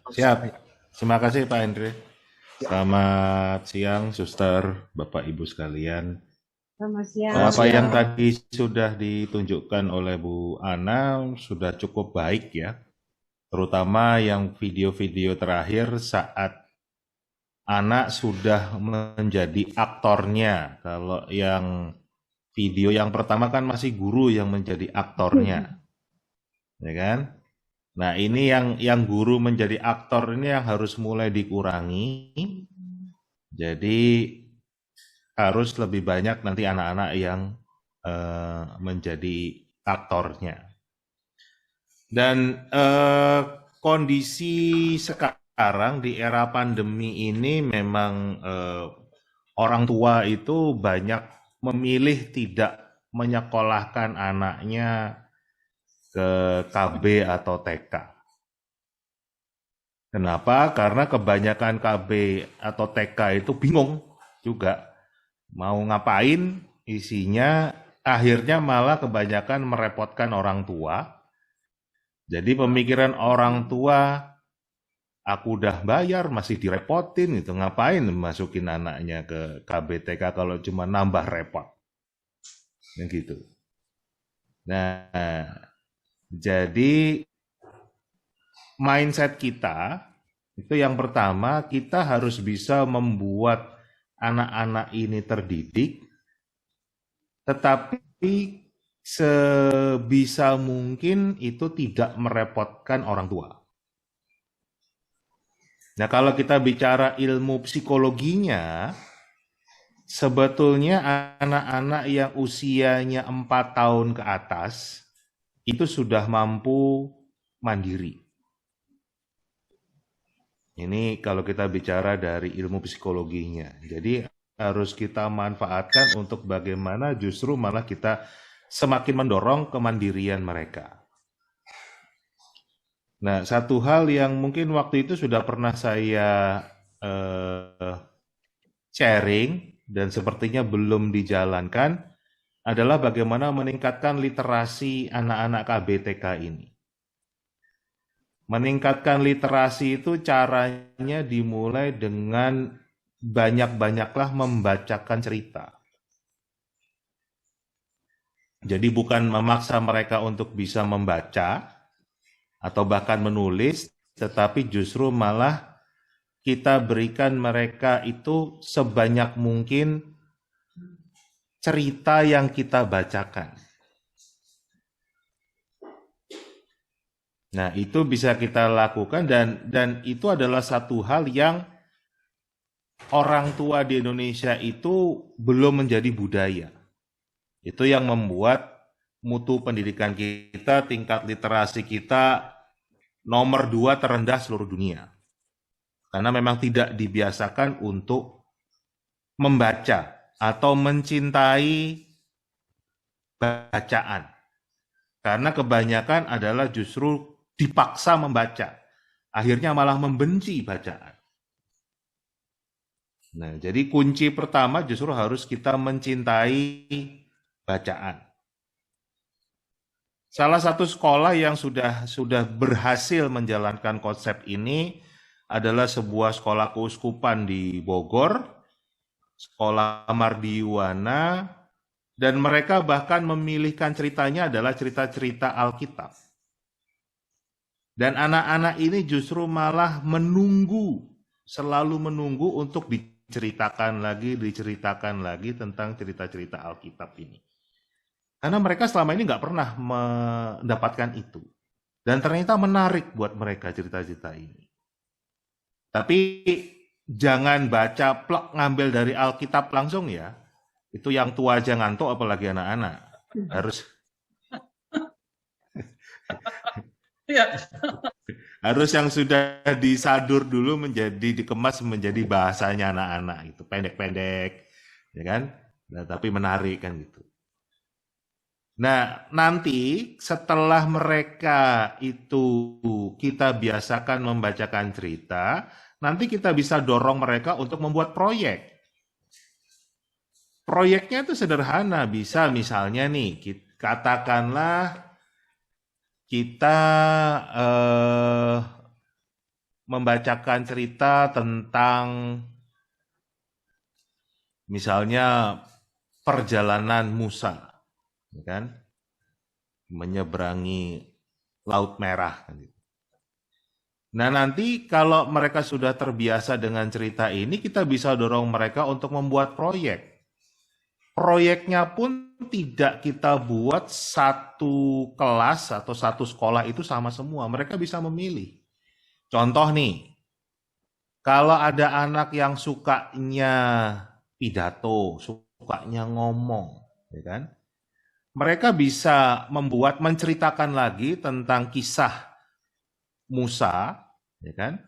Siap. Baik. Terima kasih Pak Hendri. Ya, Selamat siang, Suster, Bapak Ibu sekalian. Selamat siang, selamat Apa yang siang. Pak. tadi sudah ditunjukkan oleh Bu Ana sudah cukup baik ya. Terutama yang video-video terakhir saat anak sudah menjadi aktornya. Kalau yang video yang pertama kan masih guru yang menjadi aktornya, ya kan? Nah, ini yang guru menjadi aktor ini yang harus mulai dikurangi. Jadi harus lebih banyak nanti anak-anak yang menjadi aktornya. Dan kondisi sekarang di era pandemi ini memang orang tua itu banyak memilih tidak menyekolahkan anaknya ke KB atau TK. Kenapa? Karena kebanyakan KB atau TK itu bingung juga mau ngapain, isinya akhirnya malah kebanyakan merepotkan orang tua. Jadi pemikiran orang tua, aku udah bayar masih direpotin gitu, ngapain masukin anaknya ke KBTK kalau cuma nambah repot. Yang gitu. Nah, jadi mindset kita itu yang pertama, kita harus bisa membuat anak-anak ini terdidik, tetapi sebisa mungkin itu tidak merepotkan orang tua. Nah, kalau kita bicara ilmu psikologinya, sebetulnya anak-anak yang usianya 4 tahun ke atas itu sudah mampu mandiri. Ini kalau kita bicara dari ilmu psikologinya. Jadi harus kita manfaatkan untuk bagaimana justru malah kita semakin mendorong kemandirian mereka. Nah, satu hal yang mungkin waktu itu sudah pernah saya sharing dan sepertinya belum dijalankan adalah bagaimana meningkatkan literasi anak-anak KBTK ini. Meningkatkan literasi itu caranya dimulai dengan banyak-banyaklah membacakan cerita. Jadi bukan memaksa mereka untuk bisa membaca atau bahkan menulis, tetapi justru malah kita berikan mereka itu sebanyak mungkin cerita yang kita bacakan. Nah, itu bisa kita lakukan dan itu adalah satu hal yang orang tua di Indonesia itu belum menjadi budaya. Itu yang membuat mutu pendidikan kita, tingkat literasi kita nomor 2 terendah seluruh dunia. Karena memang tidak dibiasakan untuk membaca atau mencintai bacaan. Karena kebanyakan adalah justru dipaksa membaca. Akhirnya malah membenci bacaan. Nah, jadi kunci pertama justru harus kita mencintai bacaan. Salah satu sekolah yang sudah berhasil menjalankan konsep ini adalah sebuah sekolah keuskupan di Bogor, sekolah Mardiwana, dan mereka bahkan memilihkan ceritanya adalah cerita-cerita Alkitab. Dan anak-anak ini justru malah menunggu, selalu menunggu untuk diceritakan lagi tentang cerita-cerita Alkitab ini. Karena mereka selama ini nggak pernah mendapatkan itu. Dan ternyata menarik buat mereka cerita-cerita ini. Tapi jangan baca plek ngambil dari Alkitab langsung ya. Itu yang tua aja ngantuk apalagi anak-anak. Harus yang sudah disadur dulu dikemas menjadi bahasanya anak-anak itu pendek-pendek, ya kan? Nah, tapi menarik kan gitu. Nah, nanti setelah mereka itu kita biasakan membacakan cerita, nanti kita bisa dorong mereka untuk membuat proyek. Proyeknya itu sederhana, bisa misalnya nih, katakanlah kita membacakan cerita tentang misalnya perjalanan Musa, ya kan, menyeberangi Laut Merah. Nah, nanti kalau mereka sudah terbiasa dengan cerita ini, kita bisa dorong mereka untuk membuat proyek. Proyeknya pun tidak kita buat satu kelas atau satu sekolah itu sama semua. Mereka bisa memilih. Contoh nih, kalau ada anak yang sukanya pidato, sukanya ngomong, ya kan? Mereka bisa menceritakan lagi tentang kisah Musa, ya kan?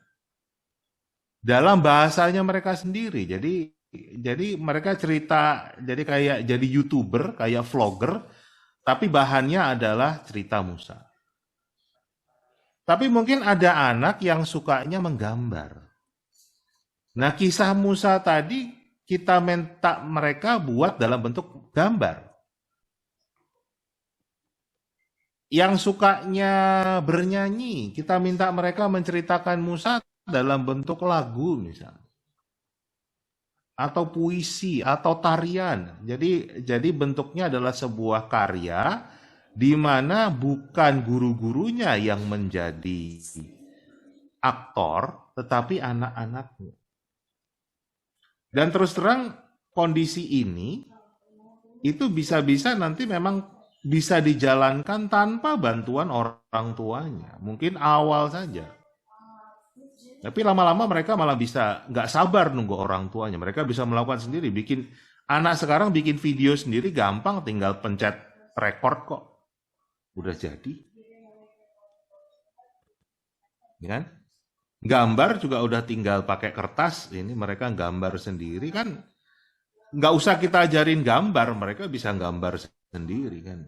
Dalam bahasanya mereka sendiri. Jadi mereka cerita, jadi kayak jadi YouTuber, kayak vlogger, tapi bahannya adalah cerita Musa. Tapi mungkin ada anak yang sukanya menggambar. Nah, kisah Musa tadi kita minta mereka buat dalam bentuk gambar. Yang sukanya bernyanyi, kita minta mereka menceritakan Musa dalam bentuk lagu misalnya. Atau puisi, atau tarian. Jadi bentuknya adalah sebuah karya di mana bukan guru-gurunya yang menjadi aktor, tetapi anak-anaknya. Dan terus terang kondisi ini itu bisa-bisa nanti memang bisa dijalankan tanpa bantuan orang tuanya. Mungkin awal saja. Tapi lama-lama mereka malah bisa nggak sabar nunggu orang tuanya. Mereka bisa melakukan sendiri. Anak sekarang bikin video sendiri gampang, tinggal pencet record kok. Udah jadi. Ya kan? Gambar juga udah tinggal pakai kertas. Ini mereka gambar sendiri kan. Nggak usah kita ajarin gambar, mereka bisa gambar sendiri kan.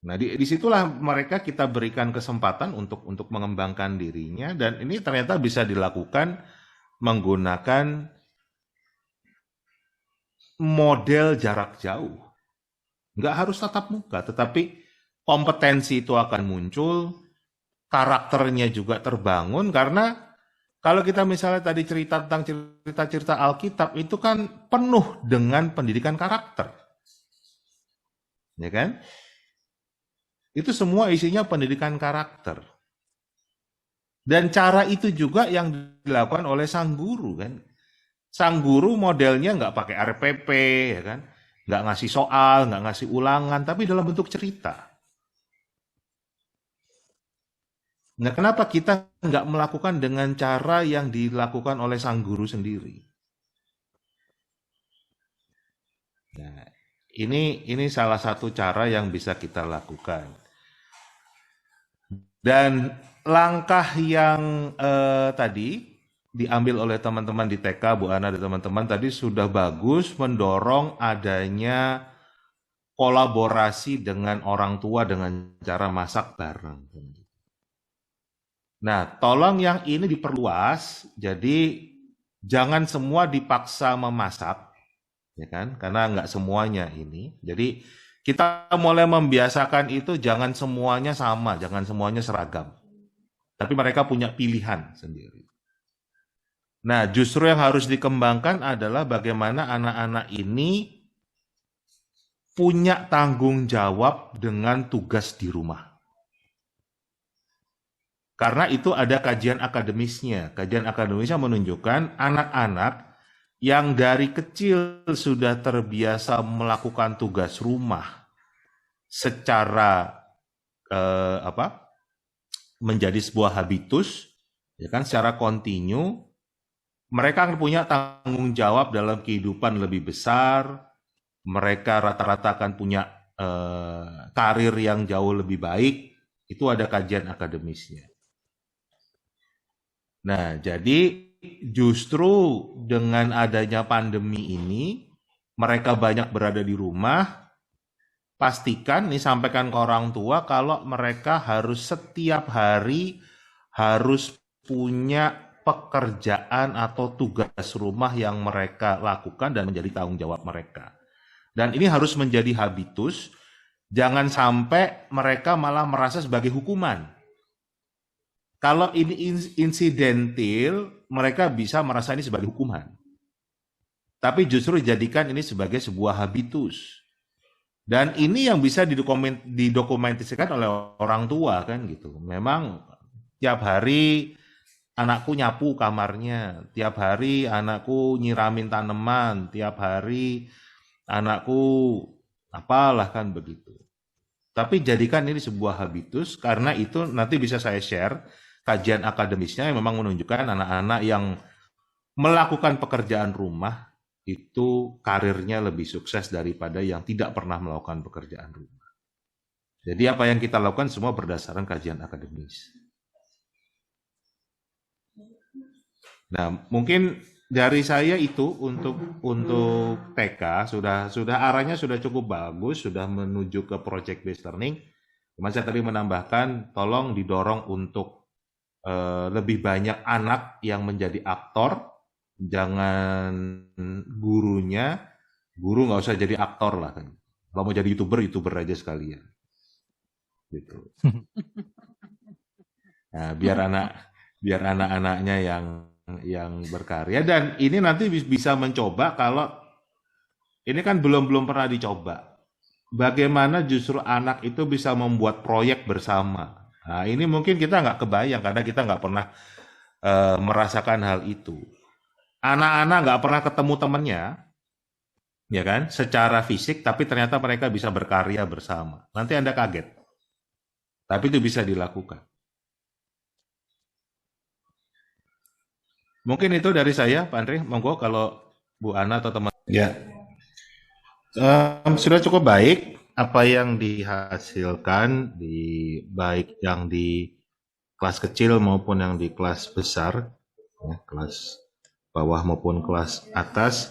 Nah, disitulah mereka kita berikan kesempatan untuk mengembangkan dirinya, dan ini ternyata bisa dilakukan menggunakan model jarak jauh. Nggak harus tatap muka, tetapi kompetensi itu akan muncul, karakternya juga terbangun, karena kalau kita misalnya tadi cerita tentang cerita-cerita Alkitab, itu kan penuh dengan pendidikan karakter. Ya kan? Itu semua isinya pendidikan karakter. Dan cara itu juga yang dilakukan oleh sang guru kan. Sang guru modelnya nggak pakai RPP, ya kan? Nggak ngasih soal, nggak ngasih ulangan, tapi dalam bentuk cerita. Nah, kenapa kita nggak melakukan dengan cara yang dilakukan oleh sang guru sendiri? Nah, ini salah satu cara yang bisa kita lakukan. Dan langkah yang tadi diambil oleh teman-teman di TK, Bu Ana dan teman-teman tadi sudah bagus mendorong adanya kolaborasi dengan orang tua dengan cara masak bareng. Nah, tolong yang ini diperluas, jadi jangan semua dipaksa memasak, ya kan? Karena nggak semuanya ini. Jadi kita mulai membiasakan itu jangan semuanya sama, jangan semuanya seragam. Tapi mereka punya pilihan sendiri. Nah, justru yang harus dikembangkan adalah bagaimana anak-anak ini punya tanggung jawab dengan tugas di rumah. Karena itu ada kajian akademisnya. Kajian akademisnya menunjukkan anak-anak yang dari kecil sudah terbiasa melakukan tugas rumah secara menjadi sebuah habitus, ya kan, secara kontinu, mereka akan punya tanggung jawab dalam kehidupan lebih besar. Mereka rata-rata akan punya karir yang jauh lebih baik. Itu ada kajian akademisnya. Nah, jadi justru dengan adanya pandemi ini, mereka banyak berada di rumah, pastikan nih sampaikan ke orang tua kalau mereka harus setiap hari harus punya pekerjaan atau tugas rumah yang mereka lakukan dan menjadi tanggung jawab mereka. Dan ini harus menjadi habitus, jangan sampai mereka malah merasa sebagai hukuman. kalau ini insidentil, mereka bisa merasa ini sebagai hukuman. Tapi justru dijadikan ini sebagai sebuah habitus. Dan ini yang bisa didokumentasikan oleh orang tua kan gitu. Memang tiap hari anakku nyapu kamarnya, tiap hari anakku nyiramin tanaman, tiap hari anakku apalah kan begitu. Tapi jadikan ini sebuah habitus, karena itu nanti bisa saya share kajian akademisnya yang memang menunjukkan anak-anak yang melakukan pekerjaan rumah itu karirnya lebih sukses daripada yang tidak pernah melakukan pekerjaan rumah. Jadi apa yang kita lakukan semua berdasarkan kajian akademis. Nah, mungkin dari saya itu untuk TK sudah arahnya sudah cukup bagus, sudah menuju ke project based learning. Cuma saya tadi menambahkan, tolong didorong untuk lebih banyak anak yang menjadi aktor. Jangan guru nggak usah jadi aktor lah kan. Kalau mau jadi YouTuber aja sekalian. Gitu. Nah, biar anak-anaknya yang berkarya, dan ini nanti bisa mencoba kalau ini kan belum pernah dicoba. Bagaimana justru anak itu bisa membuat proyek bersama. Nah, ini mungkin kita nggak kebayang karena kita nggak pernah merasakan hal itu. Anak-anak nggak pernah ketemu temannya, ya kan, secara fisik, tapi ternyata mereka bisa berkarya bersama. Nanti Anda kaget. Tapi itu bisa dilakukan. Mungkin itu dari saya, Pak Andri. Monggo kalau Bu Ana atau teman. Ya, sudah cukup baik apa yang dihasilkan, baik yang di kelas kecil maupun yang di kelas besar, ya, kelas bawah maupun kelas atas.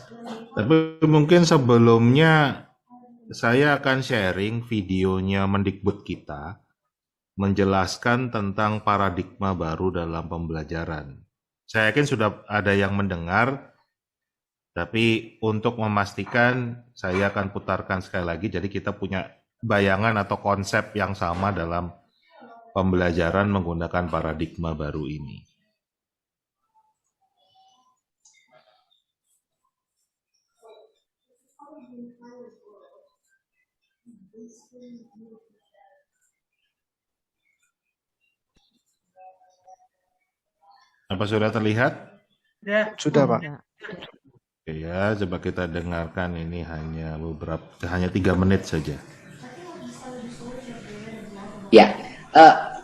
Tapi mungkin sebelumnya saya akan sharing videonya Mendikbud kita menjelaskan tentang paradigma baru dalam pembelajaran. Saya yakin sudah ada yang mendengar, tapi untuk memastikan saya akan putarkan sekali lagi, jadi kita punya bayangan atau konsep yang sama dalam pembelajaran menggunakan paradigma baru ini. Apa sudah terlihat? Ya. Sudah, Pak. Oke ya, coba kita dengarkan, ini hanya 3 menit saja. Ya,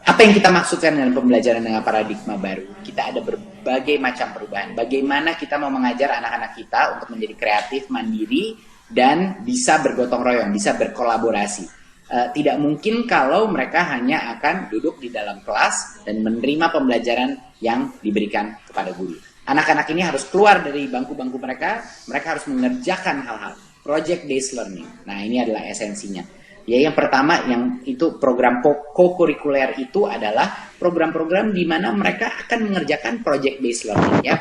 apa yang kita maksudkan dengan pembelajaran dengan paradigma baru? Kita ada berbagai macam perubahan. Bagaimana kita mau mengajar anak-anak kita untuk menjadi kreatif, mandiri, dan bisa bergotong royong, bisa berkolaborasi. Tidak mungkin kalau mereka hanya akan duduk di dalam kelas dan menerima pembelajaran yang diberikan kepada guru. Anak-anak ini harus keluar dari bangku-bangku mereka harus mengerjakan hal-hal. Project based learning. Nah, ini adalah esensinya. Ya, yang pertama, yang itu program co-curricular itu adalah program-program di mana mereka akan mengerjakan project based learning, ya.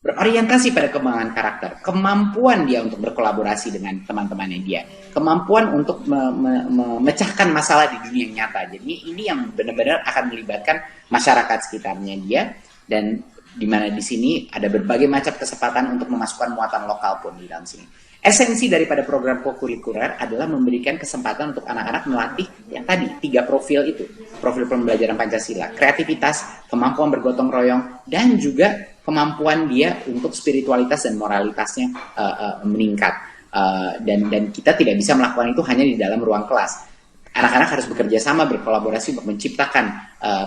Berorientasi pada kembangan karakter, kemampuan dia untuk berkolaborasi dengan teman-temannya dia, kemampuan untuk memecahkan masalah di dunia nyata. Jadi ini yang benar-benar akan melibatkan masyarakat sekitarnya dia, dan di mana di sini ada berbagai macam kesempatan untuk memasukkan muatan lokal pun di dalam sini. Esensi daripada program co-curricular adalah memberikan kesempatan untuk anak-anak melatih yang tadi 3 profil itu, profil pembelajaran Pancasila, kreativitas, kemampuan bergotong royong, dan juga kemampuan dia untuk spiritualitas dan moralitasnya meningkat. Dan kita tidak bisa melakukan itu hanya di dalam ruang kelas. Anak-anak harus bekerja sama, berkolaborasi untuk menciptakan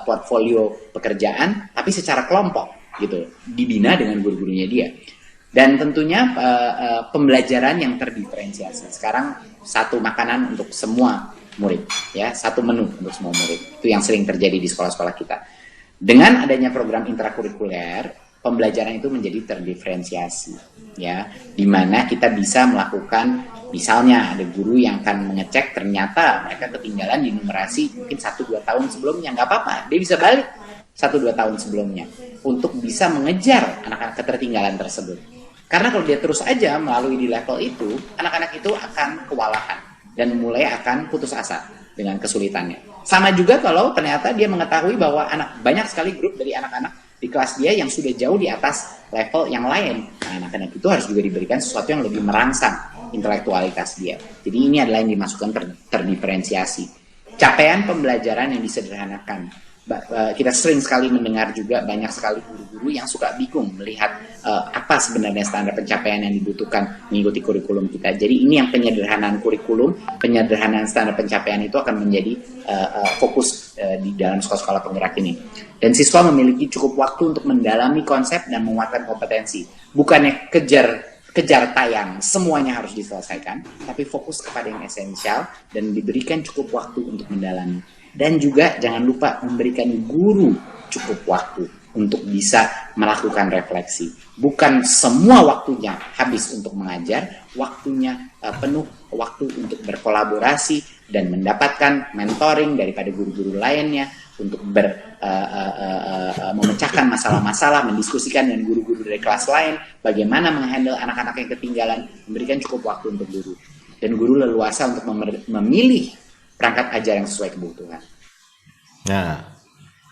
portfolio pekerjaan, tapi secara kelompok gitu, dibina dengan guru-gurunya dia. Dan tentunya pembelajaran yang terdiferensiasi. Sekarang satu makanan untuk semua murid, ya, satu menu untuk semua murid. Itu yang sering terjadi di sekolah-sekolah kita. Dengan adanya program intrakurikuler, pembelajaran itu menjadi terdiferensiasi, ya, di mana kita bisa melakukan, misalnya ada guru yang akan mengecek ternyata mereka ketinggalan di numerasi mungkin 1-2 tahun sebelumnya, nggak apa-apa, dia bisa balik 1-2 tahun sebelumnya untuk bisa mengejar anak-anak ketertinggalan tersebut. Karena kalau dia terus aja melalui di level itu, anak-anak itu akan kewalahan dan mulai akan putus asa. dengan kesulitannya. Sama juga kalau ternyata dia mengetahui bahwa banyak sekali grup dari anak-anak di kelas dia yang sudah jauh di atas level yang lain. Nah, anak-anak itu harus juga diberikan sesuatu yang lebih merangsang intelektualitas dia. Jadi ini adalah yang dimasukkan terdiferensiasi. Capaian pembelajaran yang disederhanakan. Kita sering sekali mendengar juga banyak sekali guru-guru yang suka bingung melihat apa sebenarnya standar pencapaian yang dibutuhkan mengikuti kurikulum kita. Jadi ini yang penyederhanaan kurikulum, penyederhanaan standar pencapaian itu akan menjadi fokus di dalam sekolah-sekolah penggerak ini. Dan siswa memiliki cukup waktu untuk mendalami konsep dan menguatkan kompetensi. Bukannya kejar tayang, semuanya harus diselesaikan, tapi fokus kepada yang esensial dan diberikan cukup waktu untuk mendalami. Dan juga jangan lupa memberikan guru cukup waktu untuk bisa melakukan refleksi. Bukan semua waktunya habis untuk mengajar, waktunya penuh waktu untuk berkolaborasi dan mendapatkan mentoring daripada guru-guru lainnya untuk memecahkan masalah-masalah, mendiskusikan dengan guru-guru dari kelas lain, bagaimana menghandle anak-anak yang ketinggalan, memberikan cukup waktu untuk guru. Dan guru leluasa untuk memilih perangkat ajar yang sesuai kebutuhan. Nah,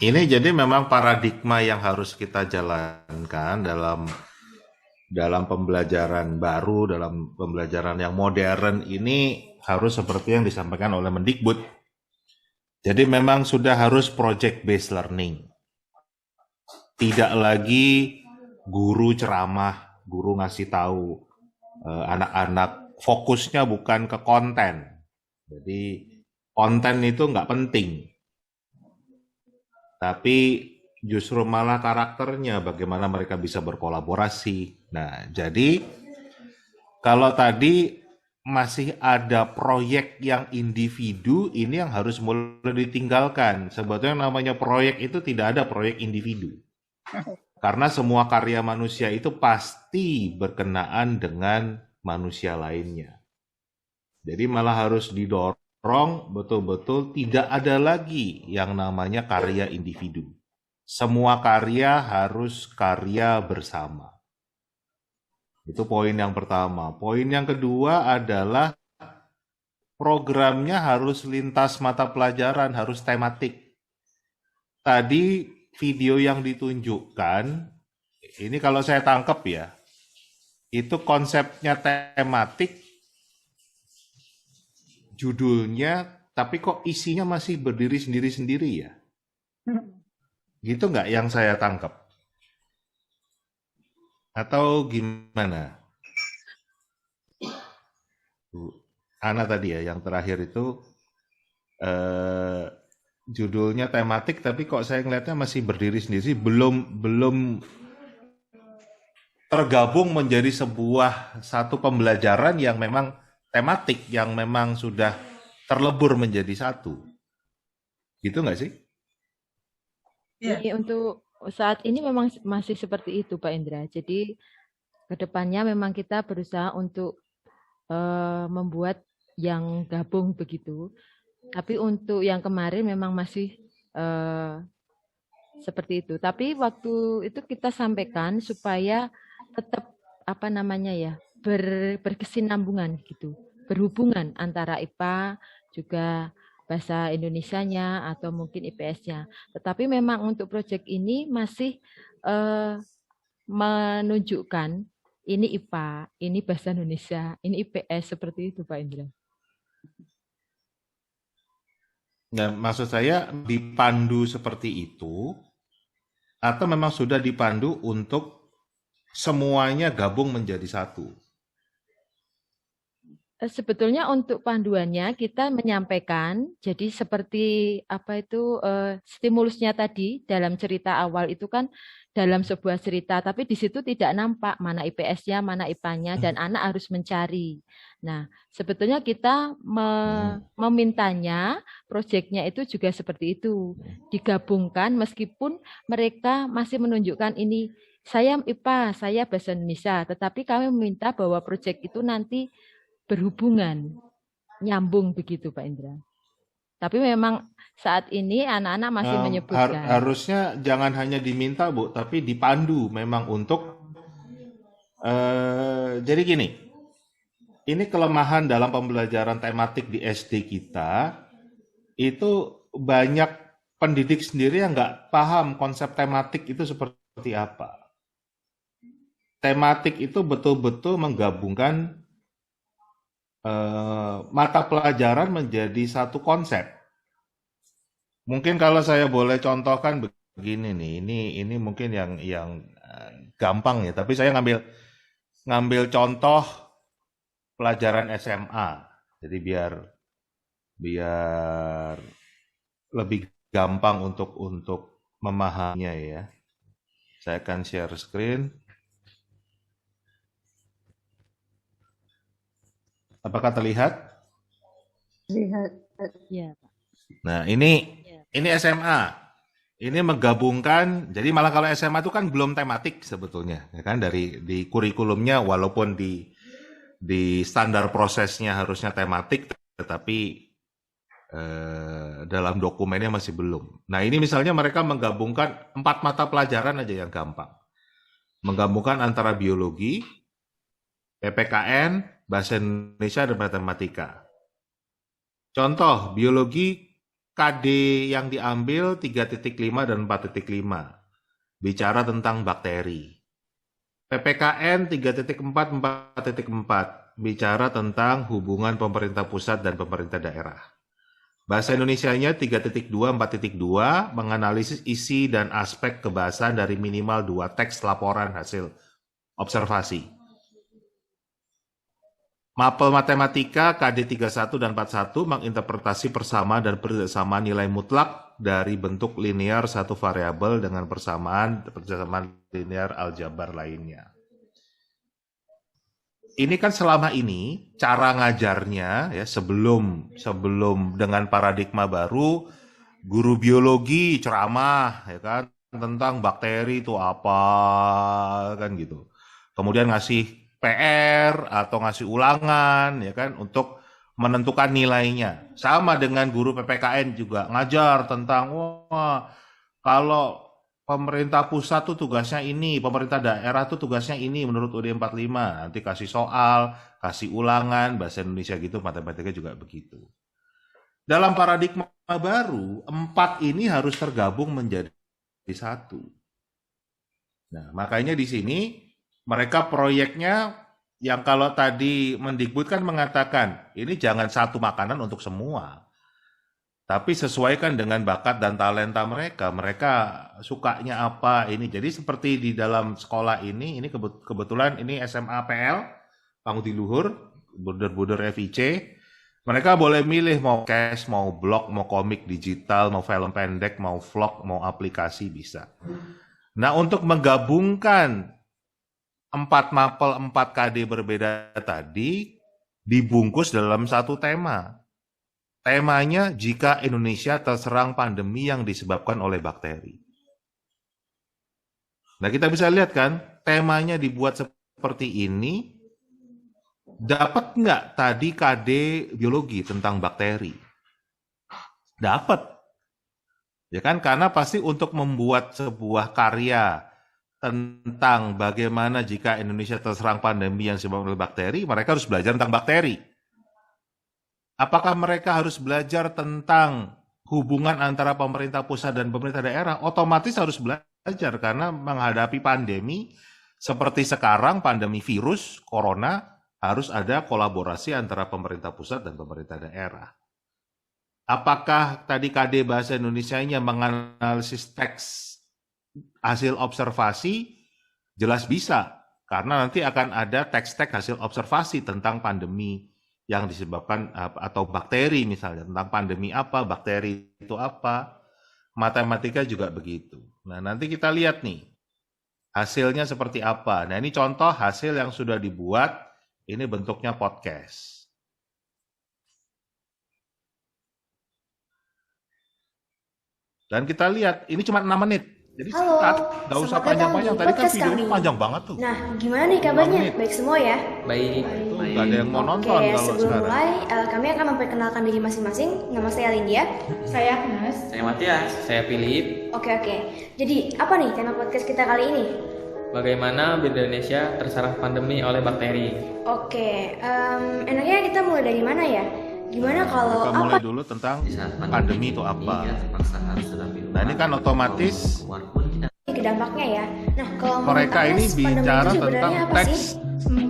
ini jadi memang paradigma yang harus kita jalankan dalam pembelajaran baru, dalam pembelajaran yang modern ini harus seperti yang disampaikan oleh Mendikbud. Jadi memang sudah harus project based learning. Tidak lagi guru ceramah, guru ngasih tahu anak-anak, fokusnya bukan ke konten. Jadi konten itu nggak penting, tapi justru malah karakternya, bagaimana mereka bisa berkolaborasi. Nah, jadi kalau tadi masih ada proyek yang individu, ini yang harus mulai ditinggalkan. Sebetulnya namanya proyek itu tidak ada proyek individu. Karena semua karya manusia itu pasti berkenaan dengan manusia lainnya. Jadi malah harus didorong betul-betul tidak ada lagi yang namanya karya individu. Semua karya harus karya bersama. Itu poin yang pertama. Poin yang kedua adalah programnya harus lintas mata pelajaran, harus tematik. Tadi video yang ditunjukkan, ini kalau saya tangkap ya, itu konsepnya tematik, judulnya, tapi kok isinya masih berdiri sendiri-sendiri ya? Gitu nggak yang saya tangkap? Atau gimana? Ana tadi ya, yang terakhir itu judulnya tematik, tapi kok saya ngeliatnya masih berdiri sendiri, belum tergabung menjadi satu pembelajaran yang memang tematik, yang memang sudah terlebur menjadi satu. Gitu nggak sih? Jadi untuk saat ini memang masih seperti itu, Pak Indra. Jadi kedepannya memang kita berusaha untuk membuat yang gabung begitu. Tapi untuk yang kemarin memang masih seperti itu. Tapi waktu itu kita sampaikan supaya tetap berkesinambungan gitu, berhubungan antara IPA juga bahasa Indonesianya atau mungkin IPS-nya. Tetapi memang untuk proyek ini masih menunjukkan ini IPA, ini bahasa Indonesia, ini IPS, seperti itu Pak Indra. Nah, maksud saya dipandu seperti itu, atau memang sudah dipandu untuk semuanya gabung menjadi satu? Sebetulnya untuk panduannya kita menyampaikan, jadi seperti stimulusnya tadi dalam cerita awal itu kan dalam sebuah cerita, tapi di situ tidak nampak mana IPS-nya, mana IPA-nya, dan anak harus mencari. Nah, sebetulnya kita memintanya proyeknya itu juga seperti itu, digabungkan meskipun mereka masih menunjukkan ini, saya IPA, saya bahasa Indonesia, tetapi kami meminta bahwa proyek itu nanti berhubungan, nyambung begitu Pak Indra. Tapi memang saat ini anak-anak masih menyebutkan. Harusnya jangan hanya diminta Bu, tapi dipandu memang untuk, jadi gini, ini kelemahan dalam pembelajaran tematik di SD kita, itu banyak pendidik sendiri yang nggak paham konsep tematik itu seperti apa. Tematik itu betul-betul menggabungkan mata pelajaran menjadi satu konsep. Mungkin kalau saya boleh contohkan begini nih, ini mungkin yang gampang ya, tapi saya ngambil contoh pelajaran SMA. Jadi biar lebih gampang untuk memahaminya ya. Saya akan share screen. Apakah terlihat? Lihat. Ya, Pak. Nah, ini SMA. Ini menggabungkan, jadi malah kalau SMA itu kan belum tematik sebetulnya, ya kan, di kurikulumnya walaupun di standar prosesnya harusnya tematik, tetapi dalam dokumennya masih belum. Nah, ini misalnya mereka menggabungkan 4 mata pelajaran aja yang gampang. Menggabungkan antara biologi, PPKN, bahasa Indonesia, dan matematika. Contoh, biologi KD yang diambil 3.5 dan 4.5. Bicara tentang bakteri. PPKN 3.4, 4.4. Bicara tentang hubungan pemerintah pusat dan pemerintah daerah. Bahasa Indonesianya 3.2, 4.2. Menganalisis isi dan aspek kebahasaan dari minimal 2 teks laporan hasil observasi. Mapel matematika KD 31 dan 41 menginterpretasi persamaan dan persamaan nilai mutlak dari bentuk linear satu variabel dengan persamaan linear aljabar lainnya. Ini kan selama ini cara ngajarnya ya sebelum dengan paradigma baru, guru biologi ceramah ya kan tentang bakteri itu apa kan gitu. Kemudian ngasih PR atau ngasih ulangan ya kan untuk menentukan nilainya. Sama dengan guru PPKN juga ngajar tentang kalau pemerintah pusat tuh tugasnya ini, pemerintah daerah tuh tugasnya ini menurut UUD 45. Nanti kasih soal, kasih ulangan, bahasa Indonesia gitu, matematika juga begitu. Dalam paradigma baru, 4 ini harus tergabung menjadi satu. Nah, makanya di sini mereka proyeknya yang kalau tadi Mendikbud kan mengatakan, ini jangan satu makanan untuk semua. Tapi sesuaikan dengan bakat dan talenta mereka. Mereka sukanya apa ini. Jadi seperti di dalam sekolah ini kebetulan ini SMA PL, Pangudi Luhur, Buder FIC. Mereka boleh milih mau cash, mau blog, mau komik digital, mau film pendek, mau vlog, mau aplikasi bisa. Nah untuk menggabungkan 4 mapel 4 KD berbeda tadi dibungkus dalam satu tema. Temanya jika Indonesia terserang pandemi yang disebabkan oleh bakteri. Nah kita bisa lihat kan, temanya dibuat seperti ini, dapat nggak tadi KD biologi tentang bakteri? Dapat. Ya kan, karena pasti untuk membuat sebuah karya tentang bagaimana jika Indonesia terserang pandemi yang disebabkan oleh bakteri, mereka harus belajar tentang bakteri. Apakah mereka harus belajar tentang hubungan antara pemerintah pusat dan pemerintah daerah? Otomatis harus belajar karena menghadapi pandemi seperti sekarang, pandemi virus, corona, harus ada kolaborasi antara pemerintah pusat dan pemerintah daerah. Apakah tadi KD Bahasa Indonesianya menganalisis teks hasil observasi? Jelas bisa, karena nanti akan ada teks-teks hasil observasi tentang pandemi yang disebabkan atau bakteri misalnya, tentang pandemi apa, bakteri itu apa. Matematika juga begitu. Nah, nanti kita lihat nih, hasilnya seperti apa. Nah, ini contoh hasil yang sudah dibuat, ini bentuknya podcast. Dan kita lihat, ini cuma 6 menit. Jadi singkat, nggak usah panjang-panjang. Tadi kan videonya panjang banget tuh. Nah, gimana nih kabarnya? Baik semua ya? Baik. Nggak ada yang mau nonton kalau sebelum sekarang. mulai, kami akan memperkenalkan diri masing-masing. Nama saya Lindia. Saya Agnes. Saya Matias. Saya Philip. Oke. Jadi, apa nih tema podcast kita kali ini? Bagaimana Indonesia terserang pandemi oleh bakteri? Oke, enaknya kita mulai dari mana ya? Gimana kalau Kita apa mulai dulu tentang Di saat pandemi itu ini, apa. kita terpaksa harus tetapi Nah, ini kan otomatis keluar pun kita ke dampaknya ya? Nah, kalau mereka menurut ini Anes, pandemi bicara itu tentang sebenarnya apa teks sih?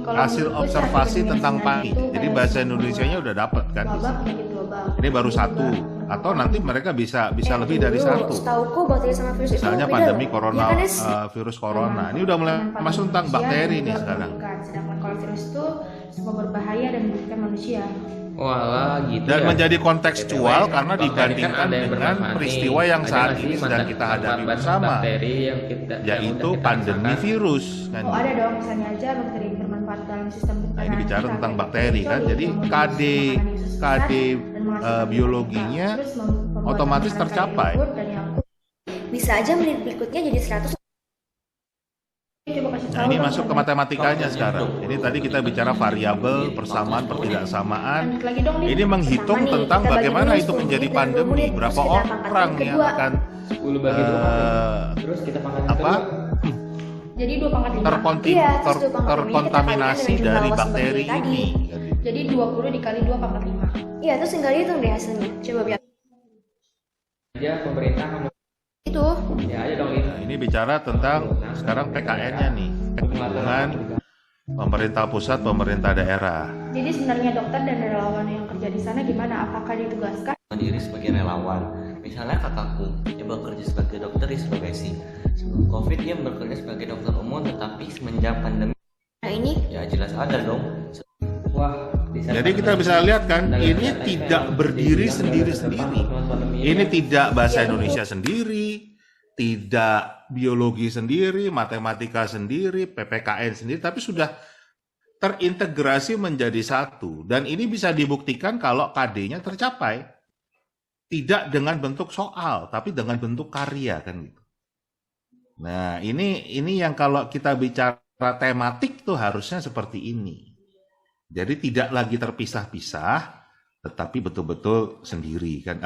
Kalau hasil menurutku sih observasi epidemi tentang sebenarnya PAMI. itu Jadi kayak bahasa sebuah Indonesianya udah dapat kan di wabah sini. penyakit global. Ini baru Itu satu, juga atau nanti mereka bisa lebih dari Dulu, satu. Setauku bakteri sama virus itu Misalnya beda pandemi loh. corona, Ya kan, Nes? virus corona. Ini udah mulai Dengan masuk tentang manusia bakteri juga nih sekarang. mematikan. Sedangkan kalau virus itu semua berbahaya dan merugikan manusia. Walah gitu Dan ya. menjadi kontekstual BTW, karena bakteri dibandingkan kan ada yang dengan bermanfaat peristiwa nih. yang Ada saat nggak ini sih sedang kita hadapi manfaat bersama, bakteri yang kita yang yaitu udah kita pandemi rasakan? virus kan. Oh ada dong, misalnya aja bakteri yang bermanfaat dalam sistem Nah, pencernaan ini bicara kita, tentang kayak bakteri kan. coli Jadi yang membunuh KD makanan yang susah KD dan menghasilkan biologinya limbah. Terus pembuatan otomatis makanan tercapai. karbon dan yang Bisa aja menit berikutnya jadi 100. coba kasih Nah, tahu ini dong, masuk ke Anda. matematikanya sekarang. Ini tadi kita bicara variabel, persamaan, pertidaksamaan. Lanjut lagi dong, Din. Ini menghitung Pertama nih, tentang kita bagi bagaimana dulu itu 10 menjadi menit dan 20 pandemi, menit, berapa terus kita pangkatin orang yang kedua. akan 10 bagi 2 eh, terus kita pangkat apa Jadi 2 pangkat 5. Iya, terus 2 pangkat lima kita terkontaminasi kalikan dengan dari jumlah bakteri bakteri ini. Jadi 20 dikali 2 pangkat 5. Iya, terus tinggal hitung deh hasilnya. Coba biar aja pemerintah itu. ya aja dong ini. Nah, ini bicara tentang sekarang PKN-nya nih, hubungan pemerintah pusat, pemerintah daerah. Jadi sebenarnya dokter dan relawan yang kerja di sana gimana? Apakah ditugaskan mandiri sebagai relawan. Misalnya kakakku dia bekerja sebagai dokter di Sulawesi. Sebelum COVID dia bekerja sebagai dokter umum, tetapi semenjak pandemi Nah, ini ya jelas ada dong. Wah, di saat Jadi kita pandemi bisa lihat kan, tenaga ini kesehatan tidak yang berdiri dibilang sendiri-sendiri. teman-teman pandemi Ini tidak bahasa Iya, Indonesia sendiri, tidak biologi sendiri, matematika sendiri, PPKN sendiri, tapi sudah terintegrasi menjadi satu. Dan ini bisa dibuktikan kalau KD-nya tercapai. Tidak dengan bentuk soal, tapi dengan bentuk karya kan gitu. Nah, ini yang kalau kita bicara tematik tuh harusnya seperti ini. Jadi tidak lagi terpisah-pisah, tetapi betul-betul sendiri kan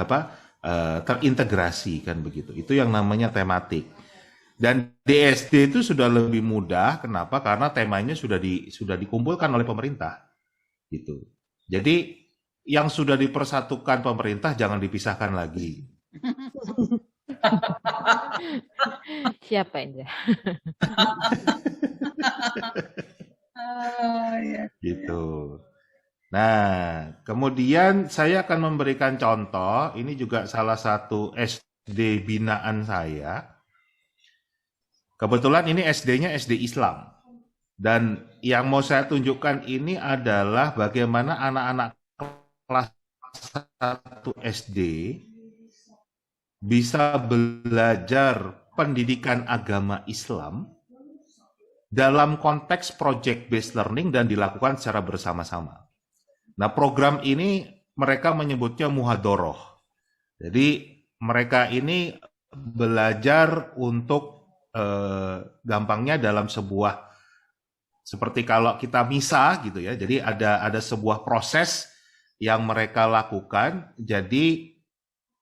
terintegrasi kan begitu. Itu yang namanya tematik. Dan DSD itu sudah lebih mudah, kenapa? Karena temanya sudah dikumpulkan oleh pemerintah. Gitu. Jadi yang sudah dipersatukan pemerintah jangan dipisahkan lagi. Siapa ini? Gitu. Nah, kemudian saya akan memberikan contoh, ini juga salah satu SD binaan saya. Kebetulan ini SD-nya SD Islam. Dan yang mau saya tunjukkan ini adalah bagaimana anak-anak kelas 1 SD bisa belajar pendidikan agama Islam dalam konteks project based learning dan dilakukan secara bersama-sama. Nah, program ini mereka menyebutnya muhadoroh. Jadi mereka ini belajar untuk gampangnya dalam sebuah seperti kalau kita misa gitu ya. Jadi ada sebuah proses yang mereka lakukan. Jadi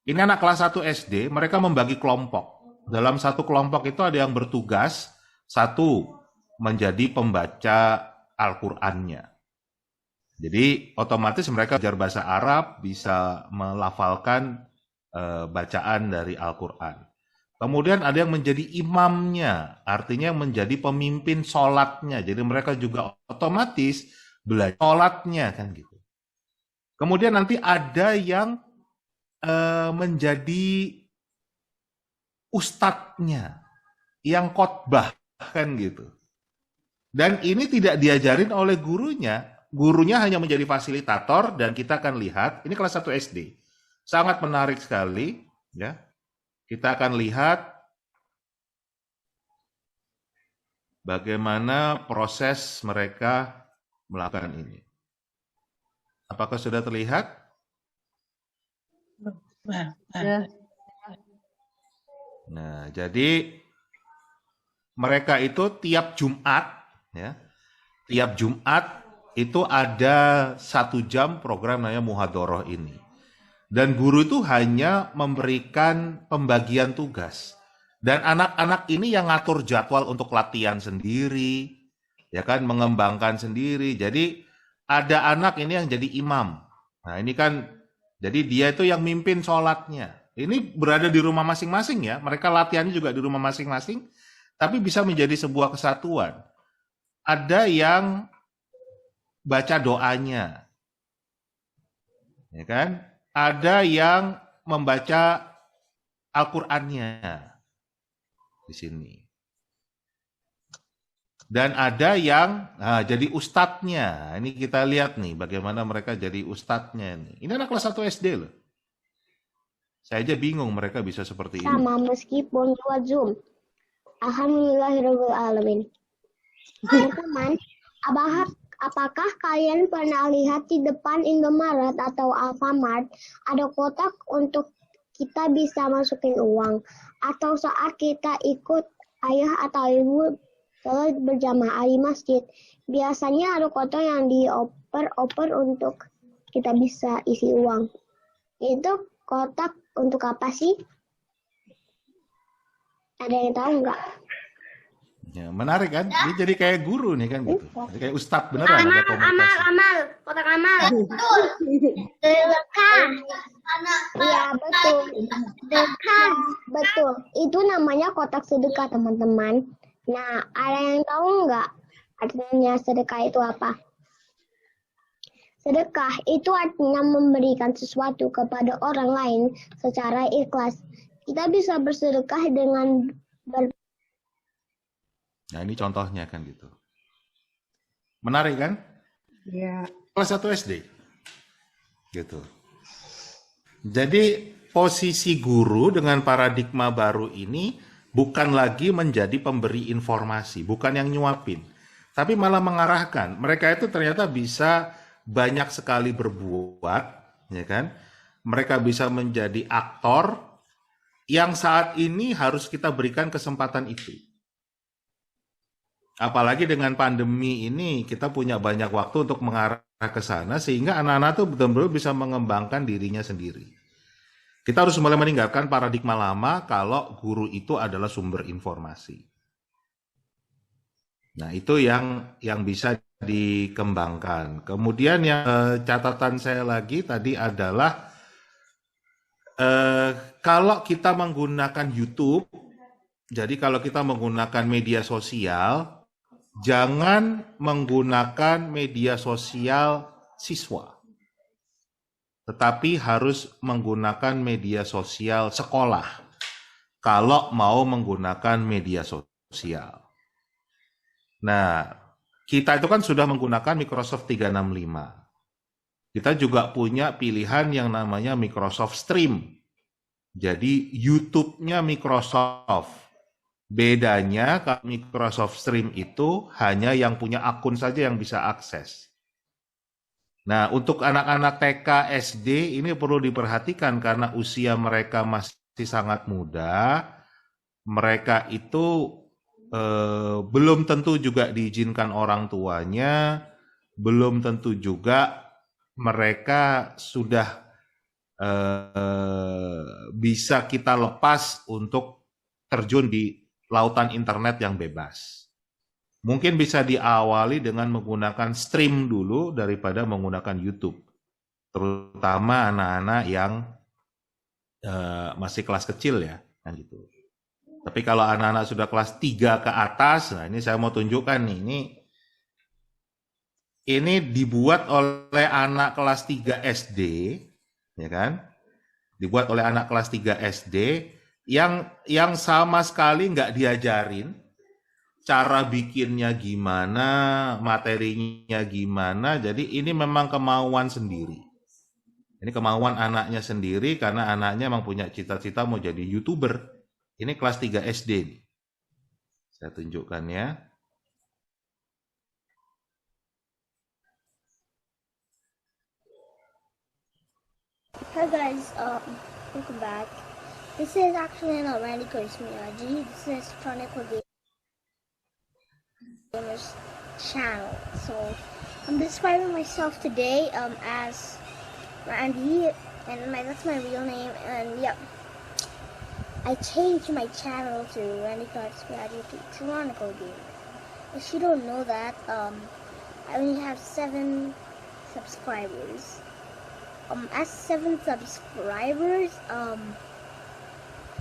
ini anak kelas 1 SD, mereka membagi kelompok. Dalam satu kelompok itu ada yang bertugas satu menjadi pembaca Al-Qur'annya. Jadi otomatis mereka belajar bahasa Arab, bisa melafalkan bacaan dari Al-Qur'an. Kemudian ada yang menjadi imamnya, artinya menjadi pemimpin sholatnya. Jadi mereka juga otomatis belajar sholatnya kan gitu. Kemudian nanti ada yang menjadi ustadznya, yang khotbah kan gitu. Dan ini tidak diajarin oleh gurunya hanya menjadi fasilitator dan kita akan lihat, ini kelas 1 SD. Sangat menarik sekali ya. Kita akan lihat bagaimana proses mereka melakukan ini. Apakah sudah terlihat? Nah, jadi mereka itu tiap Jumat, ya, tiap Jumat itu ada 1 jam program namanya muhadoroh ini. Dan guru itu hanya memberikan pembagian tugas. Dan anak-anak ini yang ngatur jadwal untuk latihan sendiri, ya kan, mengembangkan sendiri. Jadi ada anak ini yang jadi imam. Nah ini kan, jadi dia itu yang mimpin sholatnya. Ini berada di rumah masing-masing ya, mereka latihannya juga di rumah masing-masing, tapi bisa menjadi sebuah kesatuan. Ada yang baca doanya, ya kan? Ada yang membaca Al-Qur'annya di sini. Dan ada yang jadi ustadznya. Ini kita lihat nih bagaimana mereka jadi ustadznya nih. Ini anak kelas 1 SD loh. Saya aja bingung mereka bisa seperti ini. Sama meskipun lewat Zoom. Alhamdulillahirrahmanirrahim. Teman-teman, apakah kalian pernah lihat di depan Indomaret atau Alfamart ada kotak untuk kita bisa masukin uang? Atau saat kita ikut ayah atau ibu sholat berjamaah di masjid, biasanya ada kotak yang dioper-oper untuk kita bisa isi uang. Itu kotak untuk apa sih? Ada yang tahu nggak? Ya, menarik kan? Dia jadi kayak guru nih kan gitu. Jadi kayak ustadz beneran. Amal, kotak amal. Betul. Sedekah. Iya, betul. Sedekah. Betul. Itu namanya kotak sedekah, teman-teman. Nah, ada yang tahu nggak artinya sedekah itu apa? Sedekah itu artinya memberikan sesuatu kepada orang lain secara ikhlas. Kita bisa bersedekah dengan Nah ini contohnya kan gitu. Menarik kan? Iya. Kelas 1 SD. Gitu. Jadi posisi guru dengan paradigma baru ini bukan lagi menjadi pemberi informasi, bukan yang nyuapin, tapi malah mengarahkan. Mereka itu ternyata bisa banyak sekali berbuat, ya kan? Mereka bisa menjadi aktor yang saat ini harus kita berikan kesempatan itu. Apalagi dengan pandemi ini kita punya banyak waktu untuk mengarah ke sana sehingga anak-anak tuh betul-betul bisa mengembangkan dirinya sendiri. Kita harus mulai meninggalkan paradigma lama kalau guru itu adalah sumber informasi. Nah, itu yang bisa dikembangkan. Kemudian yang catatan saya lagi tadi adalah kalau kita menggunakan YouTube, jadi kalau kita menggunakan media sosial, jangan menggunakan media sosial siswa, tetapi harus menggunakan media sosial sekolah kalau mau menggunakan media sosial. Nah, kita itu kan sudah menggunakan Microsoft 365. Kita juga punya pilihan yang namanya Microsoft Stream. Jadi YouTube-nya Microsoft. Bedanya kalau Microsoft Stream itu hanya yang punya akun saja yang bisa akses. Nah, untuk anak-anak TK, SD ini perlu diperhatikan karena usia mereka masih sangat muda. Mereka itu belum tentu juga diizinkan orang tuanya, belum tentu juga mereka sudah bisa kita lepas untuk terjun di lautan internet yang bebas. Mungkin bisa diawali dengan menggunakan stream dulu daripada menggunakan YouTube. Terutama anak-anak yang masih kelas kecil ya, kan gitu. Tapi kalau anak-anak sudah kelas 3 ke atas, nah ini saya mau tunjukkan nih, ini dibuat oleh anak kelas 3 SD, ya kan? Dibuat oleh anak kelas 3 SD yang sama sekali nggak diajarin cara bikinnya gimana, materinya gimana. Jadi ini memang kemauan sendiri. Ini kemauan anaknya sendiri karena anaknya memang punya cita-cita mau jadi YouTuber. Ini kelas 3 SD nih. Saya tunjukkan ya. Hi guys, welcome back. This is actually not Randy Koismiyaji. This is Chronicle Gamers channel. So I'm describing myself today as Randy, and that's my real name. And yep, I changed my channel to Randy Koismiyaji to Chronicle Gamers. If you don't know that, I only have 7 subscribers. as 7 subscribers.